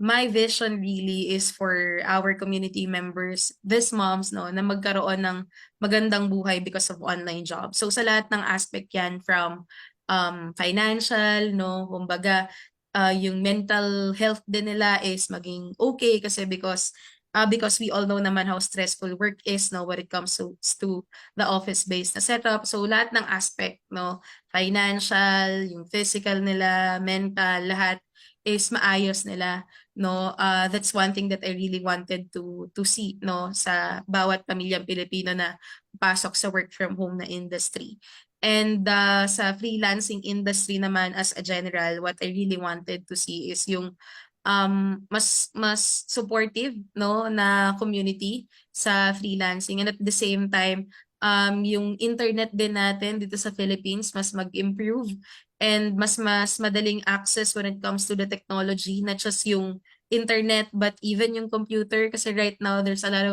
my vision really is for our community members, these moms, no, na magkaroon ng magandang buhay because of online jobs. So sa lahat ng aspect yan, from financial, no, kumbaga yung mental health din nila is maging okay, kasi because we all know naman how stressful work is, no, when it comes to the office-based na setup. So lahat ng aspect, no, financial, yung physical nila, mental, lahat is maayos nila, no. That's one thing that I really wanted to see, no, sa bawat pamilyang Pilipino na pasok sa work from home na industry. And sa freelancing industry naman as a general, what I really wanted to see is yung mas supportive, no, na community sa freelancing, and at the same time yung internet din natin dito sa Philippines mas mag-improve, and mas madaling access when it comes to the technology, not just yung internet but even yung computer, kasi right now there's a lot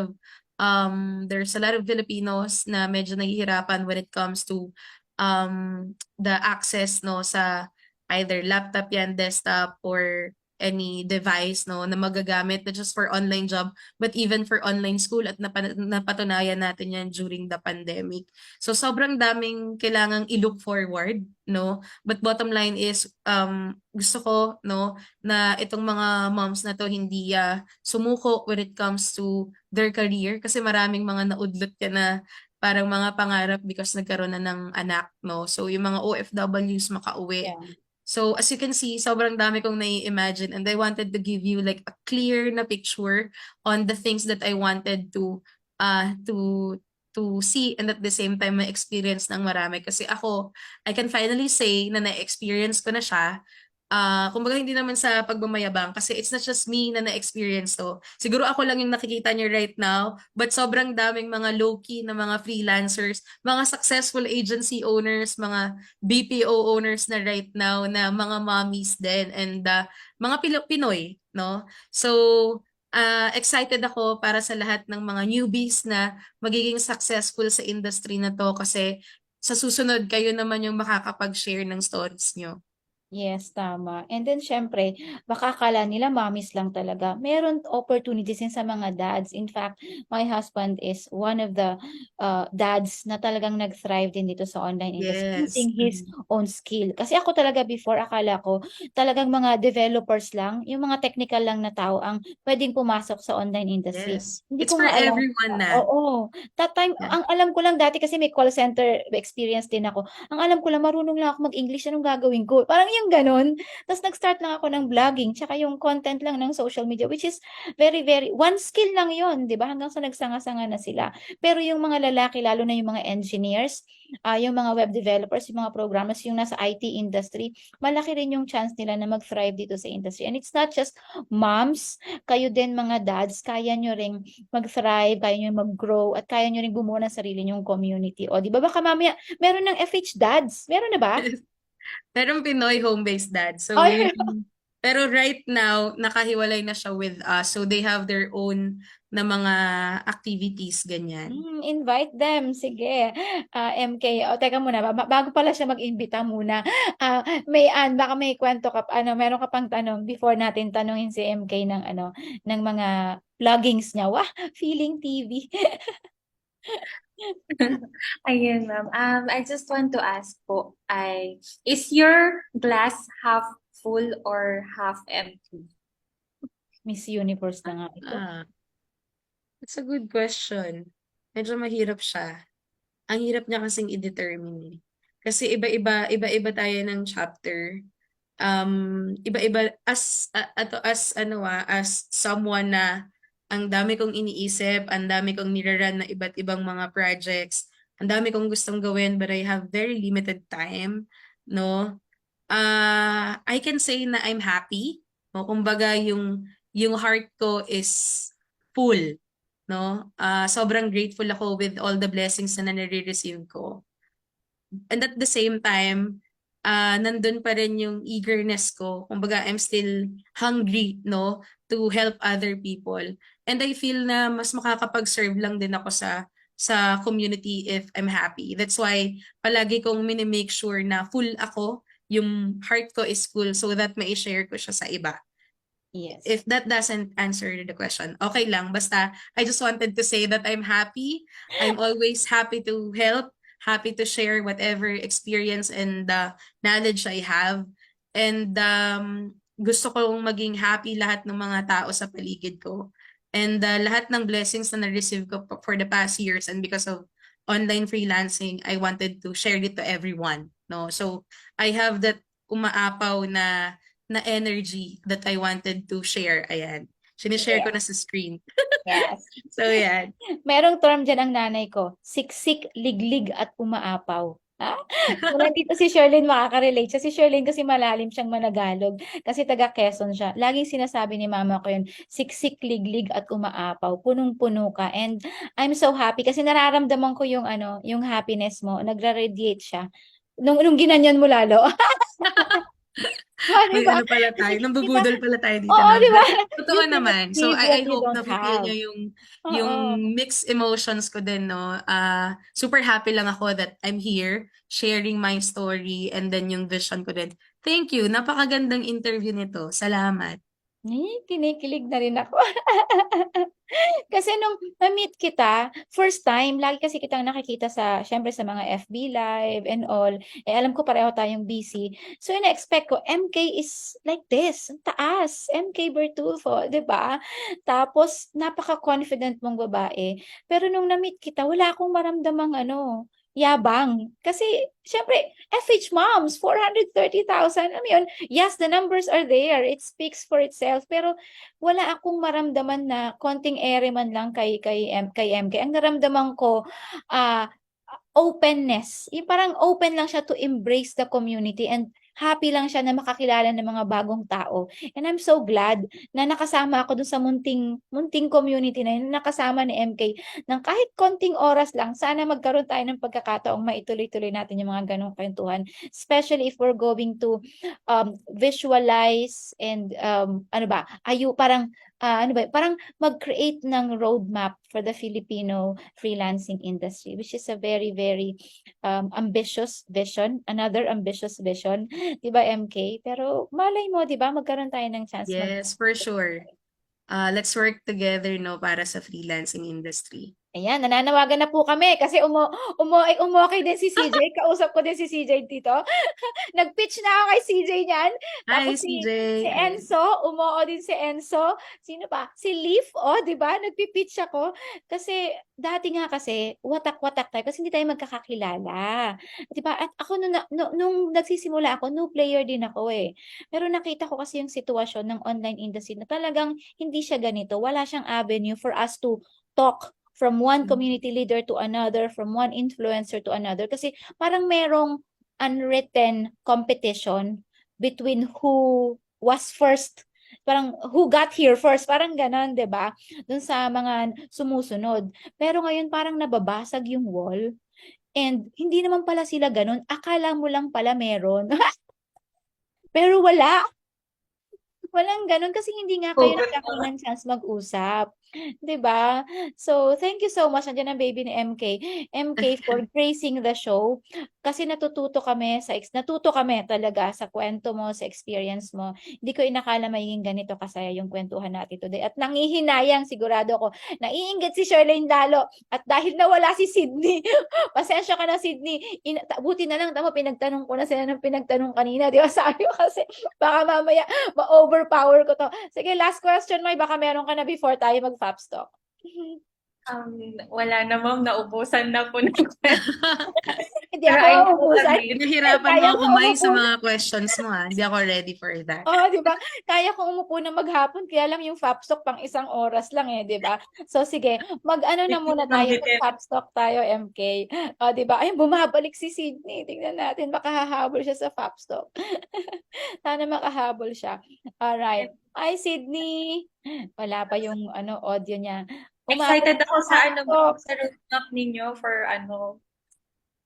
of Filipinos na medyo nahihirapan when it comes to the access, no, sa either laptop yan, desktop, or any device, no, na magagamit not just for online job but even for online school, at napatunayan natin yan during the pandemic. So sobrang daming kailangang i-look forward, no, but bottom line is gusto ko, no, na itong mga moms na to hindi sumuko when it comes to their career, kasi maraming mga naudlot ka na parang mga pangarap because nagkaroon na ng anak, no. So yung mga OFWs makauwi. So as you can see, sobrang dami kong nai-imagine, and I wanted to give you like a clear na picture on the things that I wanted to see, and at the same time ma-experience ng marami. Kasi ako, I can finally say na na-experience ko na siya. Kumbaga hindi naman sa pagmamayabang, kasi it's not just me na na-experience to. Siguro ako lang yung nakikita niyo right now, but sobrang daming mga low-key na mga freelancers, mga successful agency owners, mga BPO owners na right now, na mga mommies din, and mga Pinoy, no? So, excited ako para sa lahat ng mga newbies na magiging successful sa industry na to, kasi sa susunod kayo naman yung makakapag-share ng stories nyo. Yes, tama. And then, syempre, baka akala nila mommies lang talaga. Meron opportunities din sa mga dads. In fact, my husband is one of the dads na talagang nag-thrive din dito sa online industry Yes. using his own skill. Kasi ako talaga before, akala ko talagang mga developers lang, yung mga technical lang na tao ang pwedeng pumasok sa online industry. Yes. Hindi It's ko for nga alam. everyone na. Oo. That time, Yeah. ang alam ko lang dati kasi may call center experience din ako. Ang alam ko lang, marunong lang ako mag-English, anong gagawin ko? Parang yung ganun. Tapos nag-start lang ako ng vlogging, tsaka yung content lang ng social media, which is very, very, one skill lang yon, di ba? Hanggang sa nagsanga-sanga na sila. Pero yung mga lalaki, lalo na yung mga engineers, yung mga web developers, yung mga programmers, yung nasa IT industry, malaki rin yung chance nila na mag-thrive dito sa industry. And it's not just moms, kayo din mga dads, kaya nyo ring mag-thrive, kaya nyo mag-grow, at kaya nyo ring bumuo ng sarili nyong community. O, di ba? Baka mamaya, meron ng FH dads. Meron na ba? Merong Pinoy home-based dad. So, Ay, pero right now, nakahiwalay na siya with us. So, they have their own na mga activities, ganyan. invite them. Sige. MK. O, teka muna. Bago pala siya mag-imbita muna. Baka may kwento ka, meron ka pang tanong before natin tanungin si MK ng mga vloggings niya. Wah, feeling TV. Ayun, ma'am. I just want to ask po, is your glass half full or half empty? Miss Universe na nga ito. It's a good question. Medyo mahirap siya. Ang hirap niya kasing i-determine. Kasi iba-iba tayo ng chapter. Iba-iba as someone na ang dami kong iniisip, ang dami kong niraran na iba't ibang mga projects, ang dami kong gustong gawin but I have very limited time, no? I can say na I'm happy, no? Kumbaga yung heart ko is full, no? Sobrang grateful ako with all the blessings na nare-receive ko. And at the same time, nandun pa rin yung eagerness ko. Kumbaga, I'm still hungry, no, to help other people. And I feel na mas makakapag-serve lang din ako sa community if I'm happy. That's why palagi kong minimake sure na full ako, yung heart ko is full so that mai-share ko siya sa iba. Yes. If that doesn't answer the question, okay lang. Basta, I just wanted to say that I'm happy. I'm always happy to help, happy to share whatever experience and knowledge I have. And gusto kong maging happy lahat ng mga tao sa paligid ko. And lahat ng blessings na na-receive ko for the past years and because of online freelancing, I wanted to share it to everyone. No? So, I have that umaapaw na energy that I wanted to share. Ayan. Sinishare ko na sa screen. Yes. So, yan. Merong term dyan ang nanay ko, siksik, liglig, at umaapaw. So, nandito si Sherlyn makaka-relate siya. Si Sherlyn kasi malalim siyang Managalog. Kasi taga Quezon siya. Laging sinasabi ni mama ko yun, siksik, liglig, at umaapaw. Punong-puno ka. And I'm so happy kasi nararamdaman ko yung happiness mo. Nagra-radiate siya. Nung ginanyan mo lalo. May ano pala tayo, nambubudol pala tayo dito. Oo, di ba? Totoo naman. So, I hope don't na feel have. nyo yung mixed emotions ko din, no? Super happy lang ako that I'm here, sharing my story, and then yung vision ko din. Thank you. Napakagandang interview nito. Salamat. Kinikilig na rin ako. Kasi nung na-meet kita, first time, lagi kasi kitang nakikita syempre sa mga FB Live and all. Alam ko pareho tayong busy. So, ina-expect ko, MK is like this, taas, MK Bertulfo, di ba? Tapos, napaka-confident mong babae. Pero nung na-meet kita, wala akong maramdamang yabang. Kasi, syempre, FH moms, 430,000. Yun, yes, the numbers are there. It speaks for itself. Pero, wala akong maramdaman na konting ere man lang kay MK. Ang naramdaman ko, openness. Yung parang open lang siya to embrace the community and happy lang siya na makakilala ng mga bagong tao. And I'm so glad na nakasama ako dun sa munting community na yun, nakasama ni MK ng kahit konting oras lang, sana magkaroon tayo ng pagkakataong maituloy-tuloy natin yung mga ganong kwentuhan. Especially if we're going to visualize and parang ano ba, parang mag-create ng roadmap for the Filipino freelancing industry, which is a very, very ambitious vision, another ambitious vision, di ba, MK? Pero malay mo, di ba, magkaroon tayo ng chance Yes, for sure. Let's work together, no, para sa freelancing industry. Ayan, nananawagan na po kami kasi umokay din si CJ. Kausap ko din si CJ dito. Nag-pitch na ako kay CJ niyan. Hi, Tapos CJ. si Enzo, umoo din si Enzo. Sino pa? Si Leaf, di ba? Nagpi-pitch ako. Kasi dati nga kasi, watak-watak tayo kasi hindi tayo magkakakilala. Di ba? At ako nung nagsisimula ako, new player din ako eh. Pero nakita ko kasi yung sitwasyon ng online industry na talagang hindi siya ganito. Wala siyang avenue for us to talk from one community leader to another, from one influencer to another. Kasi parang merong unwritten competition between who was first, parang who got here first, parang ganon, 'di ba? Dun sa mga sumusunod. Pero ngayon parang nababasag yung wall. And hindi naman pala sila ganon. Akala mo lang pala meron. Pero wala. Walang ganun kasi hindi nga kayo nagkakaroon ng chance mag-usap. 'Di ba? So, thank you so much. Nandiyan ang baby ni MK. MK for gracing the show. Kasi natuto kami talaga sa kwento mo, sa experience mo. Hindi ko inakala magiging ganito kasaya yung kwentuhan natin today. At nangihinayang, sigurado ko, naiinggit si Charlene lalo. At dahil nawala si Sydney, pasensya ka na Sydney. Buti na lang, tama, pinagtanong ko na sila ng pinagtanong kanina. Di ba? Sabi ko kasi, baka mamaya ma-overpower ko to. Sige, last question, May. Baka meron ka na before tayo mag-Fap's Talk. Wala na ma'am, naubusan na po ng Hindi ako mauubusan. Nahirapan mo ako, May, sa mga questions mo, ha? Hindi ako ready for that. Di ba? Kaya ko umupo na maghapon, kaya lang yung Fap's Talk pang 1 oras lang eh, di ba? So sige, mag-ano na muna tayo, mag-Fap's Talk tayo, MK. Di ba? Ay, bumabalik si Sydney. Tingnan natin, baka hahabol siya sa Fap's Talk. Sana makahabol siya. Alright. Hi, Sydney. Wala pa yung audio niya. Excited ako sa sa roadmap ninyo for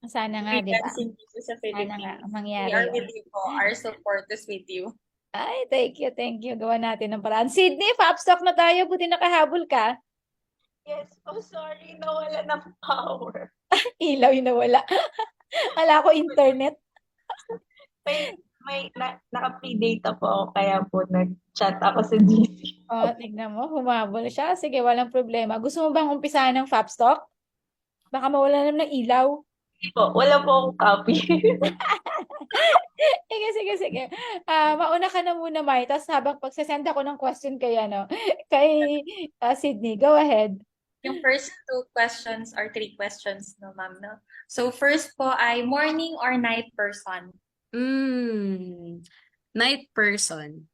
Sana nga, di ba? Sa Philippines. Sana nga, mangyari. We are with you po. Our support is with you. Ay, thank you, thank you. Gawa natin ng paraan. Sydney, Fap's Talk na tayo. Buti nakahabol ka. Yes, sorry, nawala ng power. Ilaw yung nawala. Wala ko internet. Naka-free data po ako, kaya po nag-chat ako sa GC. Tignan mo, humabol siya. Sige, walang problema. Gusto mo bang umpisahan ng Fap's Talk? Baka mawala naman ng ilaw. Hindi po, wala po akong copy. Sige. Mauna ka na muna, Mai. Tapos habang pagsasend ako ng question kay Sydney, go ahead. Yung first 2 questions or 3 questions, no, ma'am, no? So, first po ay morning or night person? Night person.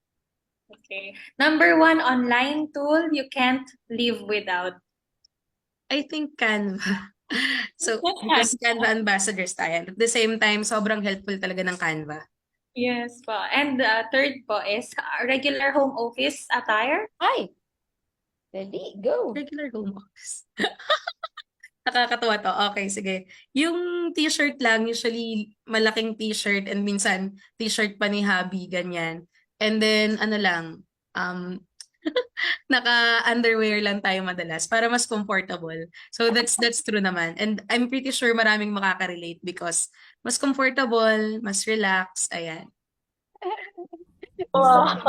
Okay. Number 1 online tool you can't live without? I think Canva. So, because Canva ambassadors tayo. At the same time, sobrang helpful talaga ng Canva. Yes po. And third po is regular home office attire? Ay! Ready, go! Regular home office. Nakakatawa to. Okay, sige. Yung t-shirt lang, usually malaking t-shirt and minsan t-shirt pa ni hubby, ganyan. And then, naka-underwear lang tayo madalas para mas comfortable. So that's true naman. And I'm pretty sure maraming makaka-relate because mas comfortable, mas relax, ayan. Wow!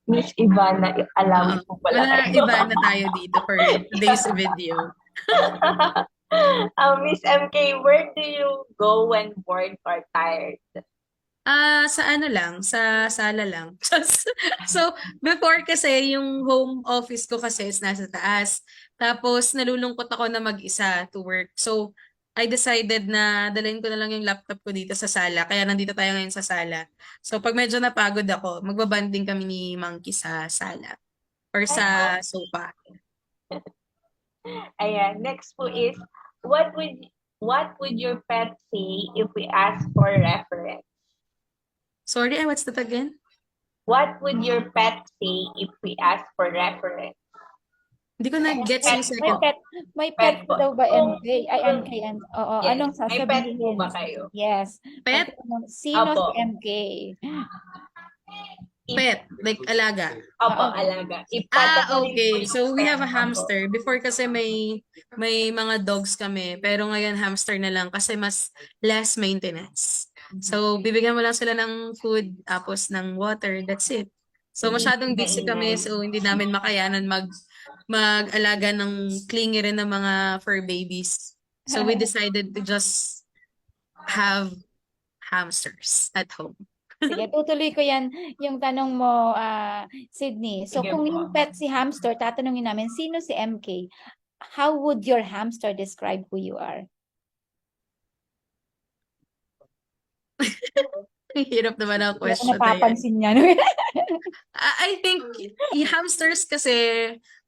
Miss Ivana, alam po pala. Ivana tayo dito for today's video. Miss MK, where do you go when bored or tired? Sa sala lang. So, before kasi, yung home office ko kasi is nasa taas. Tapos, nalulungkot ako na mag-isa to work. So, I decided na dalhin ko na lang yung laptop ko dito sa sala. Kaya nandito tayo ngayon sa sala. So, pag medyo napagod ako, magbabanding kami ni Monkey sa sala. Or sa sofa. Ayan, next po is, what would your pet say if we ask for reference? Sorry, what's that again? What would your pet say if we ask for reference? Hindi ko na-gets yung second. May pet daw ba, MK? Ay, MK. Oo, Yes. anong sasabihin? May pet po ba kayo? Yes. Pet? Sino Apo. si MK? Pet, like alaga. Opo, Oo. alaga. Okay. So we have a hamster. Before kasi may mga dogs kami, pero ngayon hamster na lang kasi mas less maintenance. So bibigyan mo lang sila ng food tapos ng water, that's it. So masyadong busy kami, so hindi namin makayanan mag-alaga ng clingy rin ng mga fur babies. So we decided to just have hamsters at home. Sige, tutuloy ko yan yung tanong mo, Sydney. So, Sige kung po. yung pet si hamster, tatanungin namin, sino si MK? How would your hamster describe who you are? Hirap naman ang Hindi ako question na yan. napapansin yan. I think hamsters kasi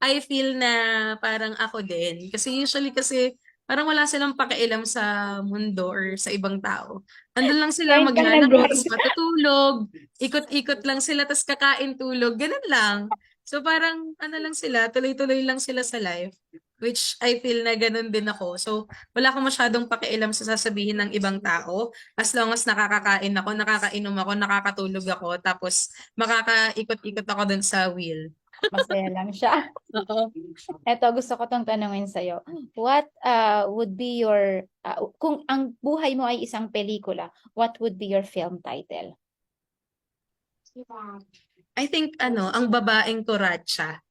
I feel na parang ako din. Kasi usually kasi parang wala silang pakialam sa mundo or sa ibang tao. Andun lang sila Grind ka ng maglalaro, grind. tapos matutulog, ikot-ikot lang sila, tapos kakain, tulog, ganun lang. So parang ano lang sila, tuloy-tuloy lang sila sa life. Which I feel na ganun din ako. So wala akong masyadong pakialam sa sasabihin ng ibang tao. As long as nakakakain ako, nakakainom ako, nakakatulog ako, tapos makakaikot-ikot ako dun sa wheel. Masaya lang siya. Oo. Eto, gusto ko tong tanungin sa'yo. What would be your, kung ang buhay mo ay isang pelikula, what would be your film title? I think ang babaeng kuratsa.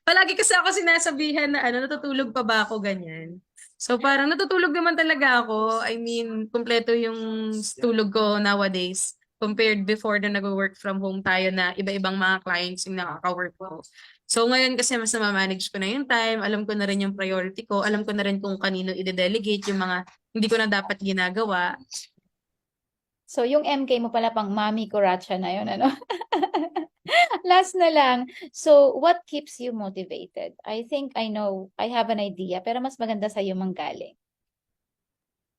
Palagi kasi ako sinasabihan na natutulog pa ba ako ganyan. So parang natutulog naman talaga ako. I mean, kumpleto yung tulog ko nowadays compared before na nag-work from home tayo na iba-ibang mga clients yung nakaka-work ko. So ngayon kasi mas na-manage ko na yung time, alam ko na rin yung priority ko, alam ko na rin kung kanino i-delegate yung mga hindi ko na dapat ginagawa. So, yung MK mo pala pang Mami Kuratsa na yun, ano? Last na lang. So, what keeps you motivated? I think I know, I have an idea, pero mas maganda sa'yo manggaling.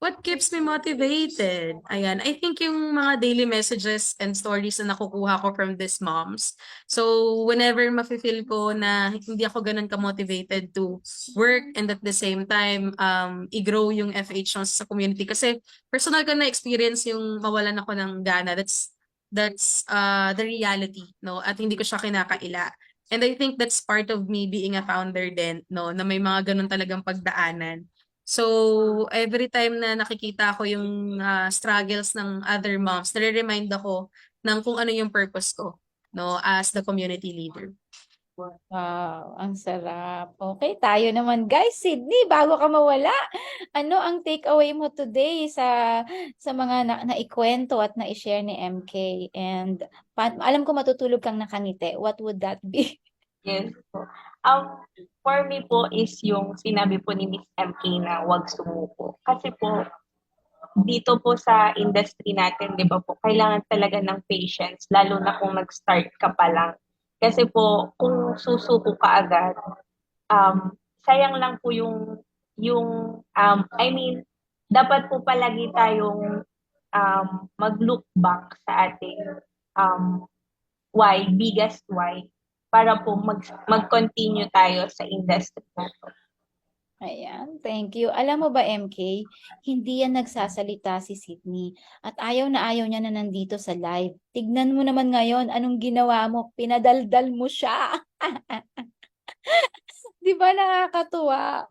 What keeps me motivated? Ayan, I think yung mga daily messages and stories na nakukuha ko from these moms. So, whenever mafe-feel ko na hindi ako ganun ka-motivated to work and at the same time, i-grow yung FH sa community. Kasi personal ko na experience yung mawalan ako ng gana. That's the reality, no? At hindi ko siya kinakaila. And I think that's part of me being a founder din, no? Na may mga ganun talagang pagdaanan. So, every time na nakikita ko yung struggles ng other moms, nare-remind ako ng kung ano yung purpose ko, no, as the community leader. Wow, ang sarap. Okay, tayo naman guys. Sydney, bago ka mawala, ano ang takeaway mo today sa mga naikwento at na-share ni MK? And alam ko matutulog kang nakangiti. What would that be? Yes po. For me po is yung sinabi po ni Miss MK na huwag sumuko. Kasi po, dito po sa industry natin, di ba po, kailangan talaga ng patience, lalo na kung nag-start ka pa lang. Kasi po, kung susuko ka agad, sayang lang po I mean, dapat po palagi tayong mag-look back sa ating biggest why, para po mag-continue tayo sa industry na to. Ayan, thank you. Alam mo ba, MK, hindi yan nagsasalita si Sydney at ayaw niya na nandito sa live. Tignan mo naman ngayon, anong ginawa mo? Pinadaldal mo siya. Di ba nakakatuwa?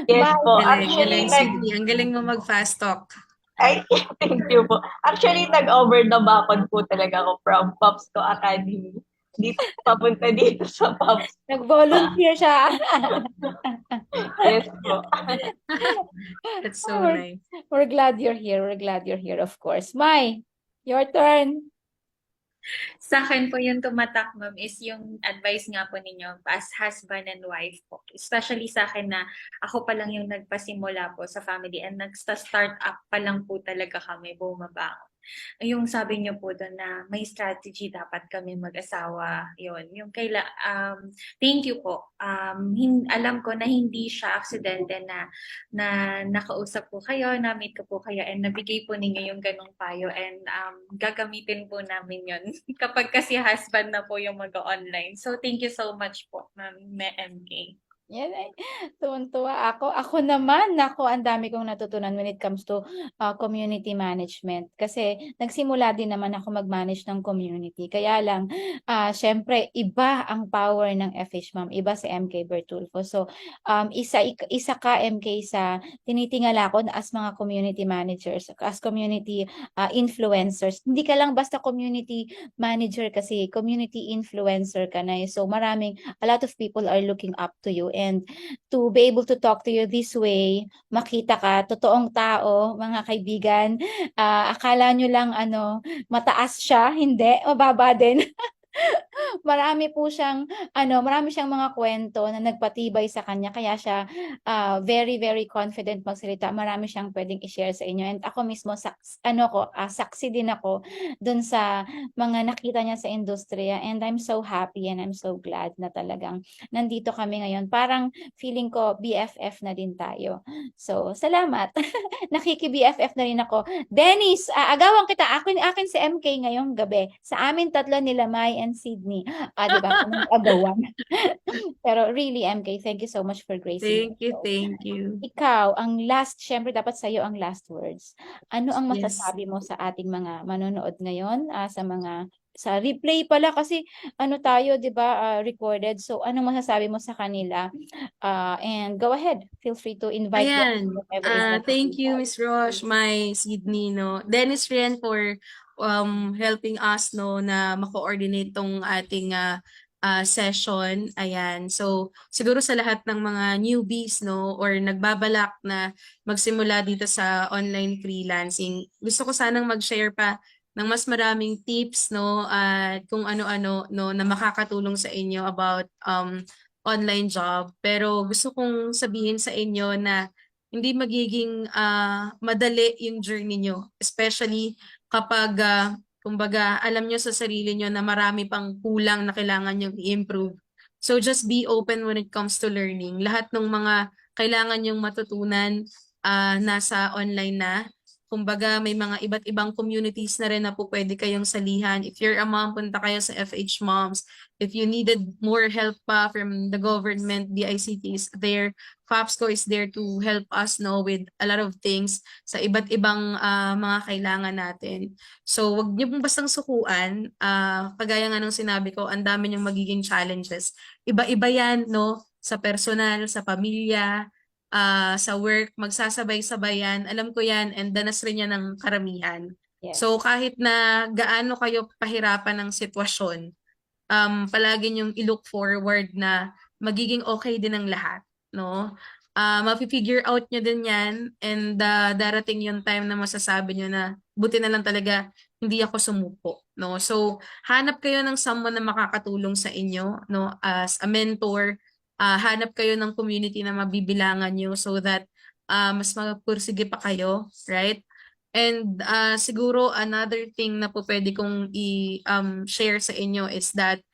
Yes po. Galing, Sydney. Ang galing mo mag-fast talk. Ay, thank you po. Actually, nag-over the backon po talaga ako from Popsco Academy. Dito, papunta dito sa Pops. Nag-volunteer siya. Yes po. That's so nice. We're glad you're here. We're glad you're here, of course. Mai, your turn. Sa akin po yung tumatak, ma'am, is yung advice nga po ninyo as husband and wife po. Especially sa akin na ako pa lang yung nagpasimula po sa family and nag-start up pa lang po talaga kami bumabangon. Yung sabi niyo po doon na may strategy dapat kami mag-asawa, yung thank you po. Alam ko na hindi siya aksidente na nakausap po kayo, na-meet ko po kayo and nabigay po ninyo yung ganong payo and gagamitin po namin yon kapag kasi husband na po yung mag-online. So thank you so much po, Ma'am MK. Yan ay tuwang-tuwa ako. Ako naman, naku, ang dami kong natutunan when it comes to community management. Kasi nagsimula din naman ako mag-manage ng community. Kaya lang, syempre, iba ang power ng FH Ma'am. Iba si MK Bertulfo. So, isa ka, MK, sa tinitingala ko na as mga community managers, as community influencers. Hindi ka lang basta community manager kasi, community influencer ka na. So, a lot of people are looking up to you, and to be able to talk to you this way, makita ka, totoong tao, mga kaibigan. Akala nyo lang mataas siya, hindi, mababa din. Marami siyang mga kwento na nagpatibay sa kanya, kaya siya very very confident magsalita. Marami siyang pwedeng i-share sa inyo, and ako mismo saksi din ako dun sa mga nakita niya sa industriya, and I'm so happy and I'm so glad na talagang nandito kami ngayon. Parang feeling ko BFF na din tayo. So, salamat. Nakiki-BFF na rin ako. Dennis, agawan kita. Akin si MK ngayong gabi. Sa amin tatlo nila Mai and Sydney. Di ba? Agawan. Pero really, MK, thank you so much for gracing. Thank you. Ikaw, syempre dapat sa'yo ang last words. Ano ang Yes. masasabi mo sa ating mga manonood ngayon, sa replay pala kasi tayo, 'di ba, recorded. So ano masasabi mo sa kanila? And go ahead. Feel free to invite them Ayan. whatever is that Thank you, you Miss Roche, my Sydney, no. Dennis rin for helping us, no, na mako-coordinate tong ating session. Ayan. So, siguro sa lahat ng mga newbies, no, or nagbabalak na magsimula dito sa online freelancing, gusto ko sanang mag-share pa ng mas maraming tips, no, at kung ano-ano, no, na makakatulong sa inyo about online job. Pero gusto kong sabihin sa inyo na hindi magiging madali yung journey nyo, especially kapag kumbaga alam nyo sa sarili nyo na marami pang kulang na kailangan nyo i-improve. So just be open when it comes to learning. Lahat ng mga kailangan nyong matutunan nasa online na. Kumbaga may mga iba't ibang communities na rin na po pwede kayong salihan. If you're a mom, punta kayo sa FH Moms. If you needed more help pa from the government, DICT is there. FAPSCO is there to help us know with a lot of things sa iba't ibang mga kailangan natin. So wag niyo pong bastang sukuan. Kagaya nga ng sinabi ko, ang dami niyong magiging challenges. Iba-iba yan, no? Sa personal, sa pamilya, sa work, magsasabay-sabay yan. Alam ko yan, and danas rin yan ng karamihan. Yes. So kahit na gaano kayo pahirapan ng sitwasyon, palagi niyong i-look forward na magiging okay din ang lahat, no? Mapi-figure out nyo din yan, and darating yung time na masasabi nyo na buti na lang talaga hindi ako sumuko, no? So hanap kayo ng someone na makakatulong sa inyo, no? As a mentor, hanap kayo ng community na mabibilangan nyo so that mas magpursige pa kayo, right? And siguro another thing na po pwede kong i-share sa inyo is that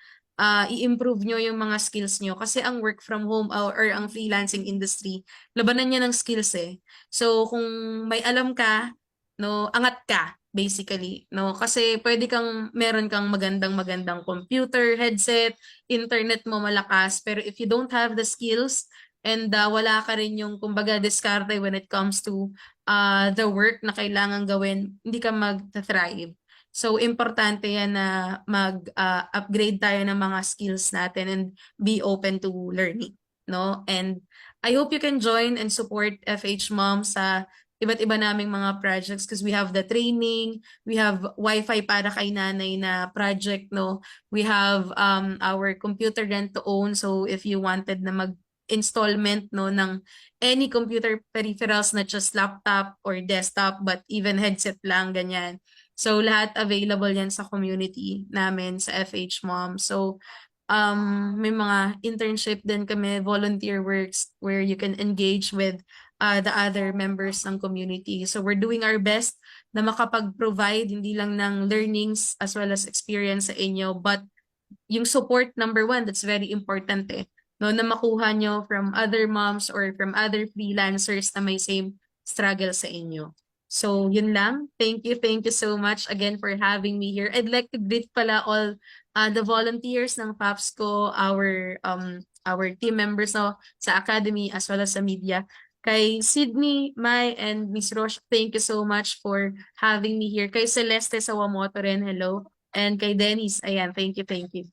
i-improve nyo yung mga skills nyo. Kasi ang work from home or ang freelancing industry, labanan niya ng skills eh. So kung may alam ka, no, angat ka basically, no? Kasi meron kang magandang computer, headset, internet mo malakas, pero if you don't have the skills and wala ka rin yung kumbaga diskarte when it comes to the work na kailangan gawin, hindi ka mag-thrive. So importante yan na mag-upgrade tayo ng mga skills natin and be open to learning, no? And I hope you can join and support FH Mom sa iba't iba naming mga projects because we have the training, we have Wi-Fi para kay nanay na project, no? We have our computer rent to own, so if you wanted na mag-installment, no, ng any computer peripherals, not just laptop or desktop, but even headset lang, ganyan. So lahat available yan sa community namin sa FH Mom. So may mga internship din kami, volunteer works where you can engage with the other members ng community. So we're doing our best na makapag-provide hindi lang ng learnings as well as experience sa inyo, but yung support, number one, that's very important eh. No, na makuha nyo from other moms or from other freelancers na may same struggle sa inyo. So yun lang. Thank you so much again for having me here. I'd like to greet pala all the volunteers ng FAPSCO, our our team members sa academy as well as sa media. Kay Sydney, Mai, and Miss Roche, thank you so much for having me here. Kay Celeste Sawamoto rin, hello. And kay Dennis, ayan, thank you, thank you.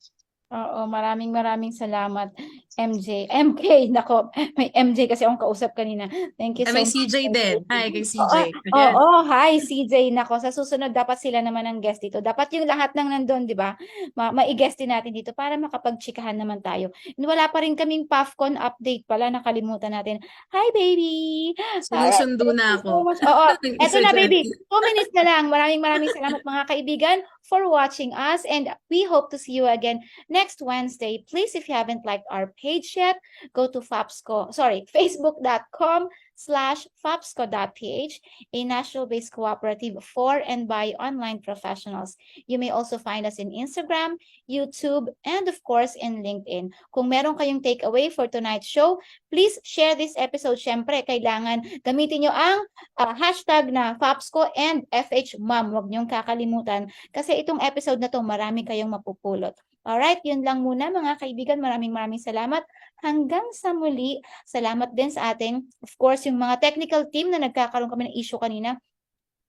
Oo, maraming salamat, MJ. MK, nako, may MJ kasi akong kausap kanina. Thank you Ay, may so much. CJ din. Hi, kay CJ. Oo, hi CJ. Nako, sa susunod dapat sila naman ang guest dito. Dapat yung lahat ng nandun, di ba? Ma-guest din natin dito para makapagchikahan naman tayo. And wala pa rin kaming PAFCON update pala, nakalimutan natin. Hi, baby! Alright, Sinusundo na thank you so ako. much. Oo, Ng eto na, baby. estudyante. 2 minutes na lang. Maraming salamat mga kaibigan for watching us, and we hope to see you again next Wednesday. Please, if you haven't liked our page yet, go to facebook.com/fapsco.ph, a national-based cooperative for and by online professionals. You may also find us in Instagram, YouTube, and of course in LinkedIn. Kung meron kayong takeaway for tonight's show, please share this episode. Syempre, kailangan gamitin nyo ang hashtag na Fapsco and FHMom. Huwag niyong kakalimutan kasi itong episode na to marami kayong mapupulot. Alright, yun lang muna mga kaibigan. Maraming salamat. Hanggang sa muli. Salamat din sa ating, of course, yung mga technical team na nagkakaroon kami ng issue kanina.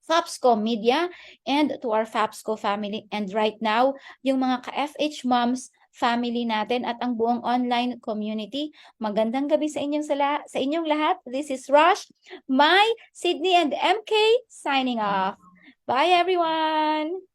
Fapsco Media and to our Fapsco family. And right now, yung mga ka-FH Moms family natin at ang buong online community. Magandang gabi sa inyong lahat. This is Rosh, Mai, Sydney, and MK signing off. Bye everyone!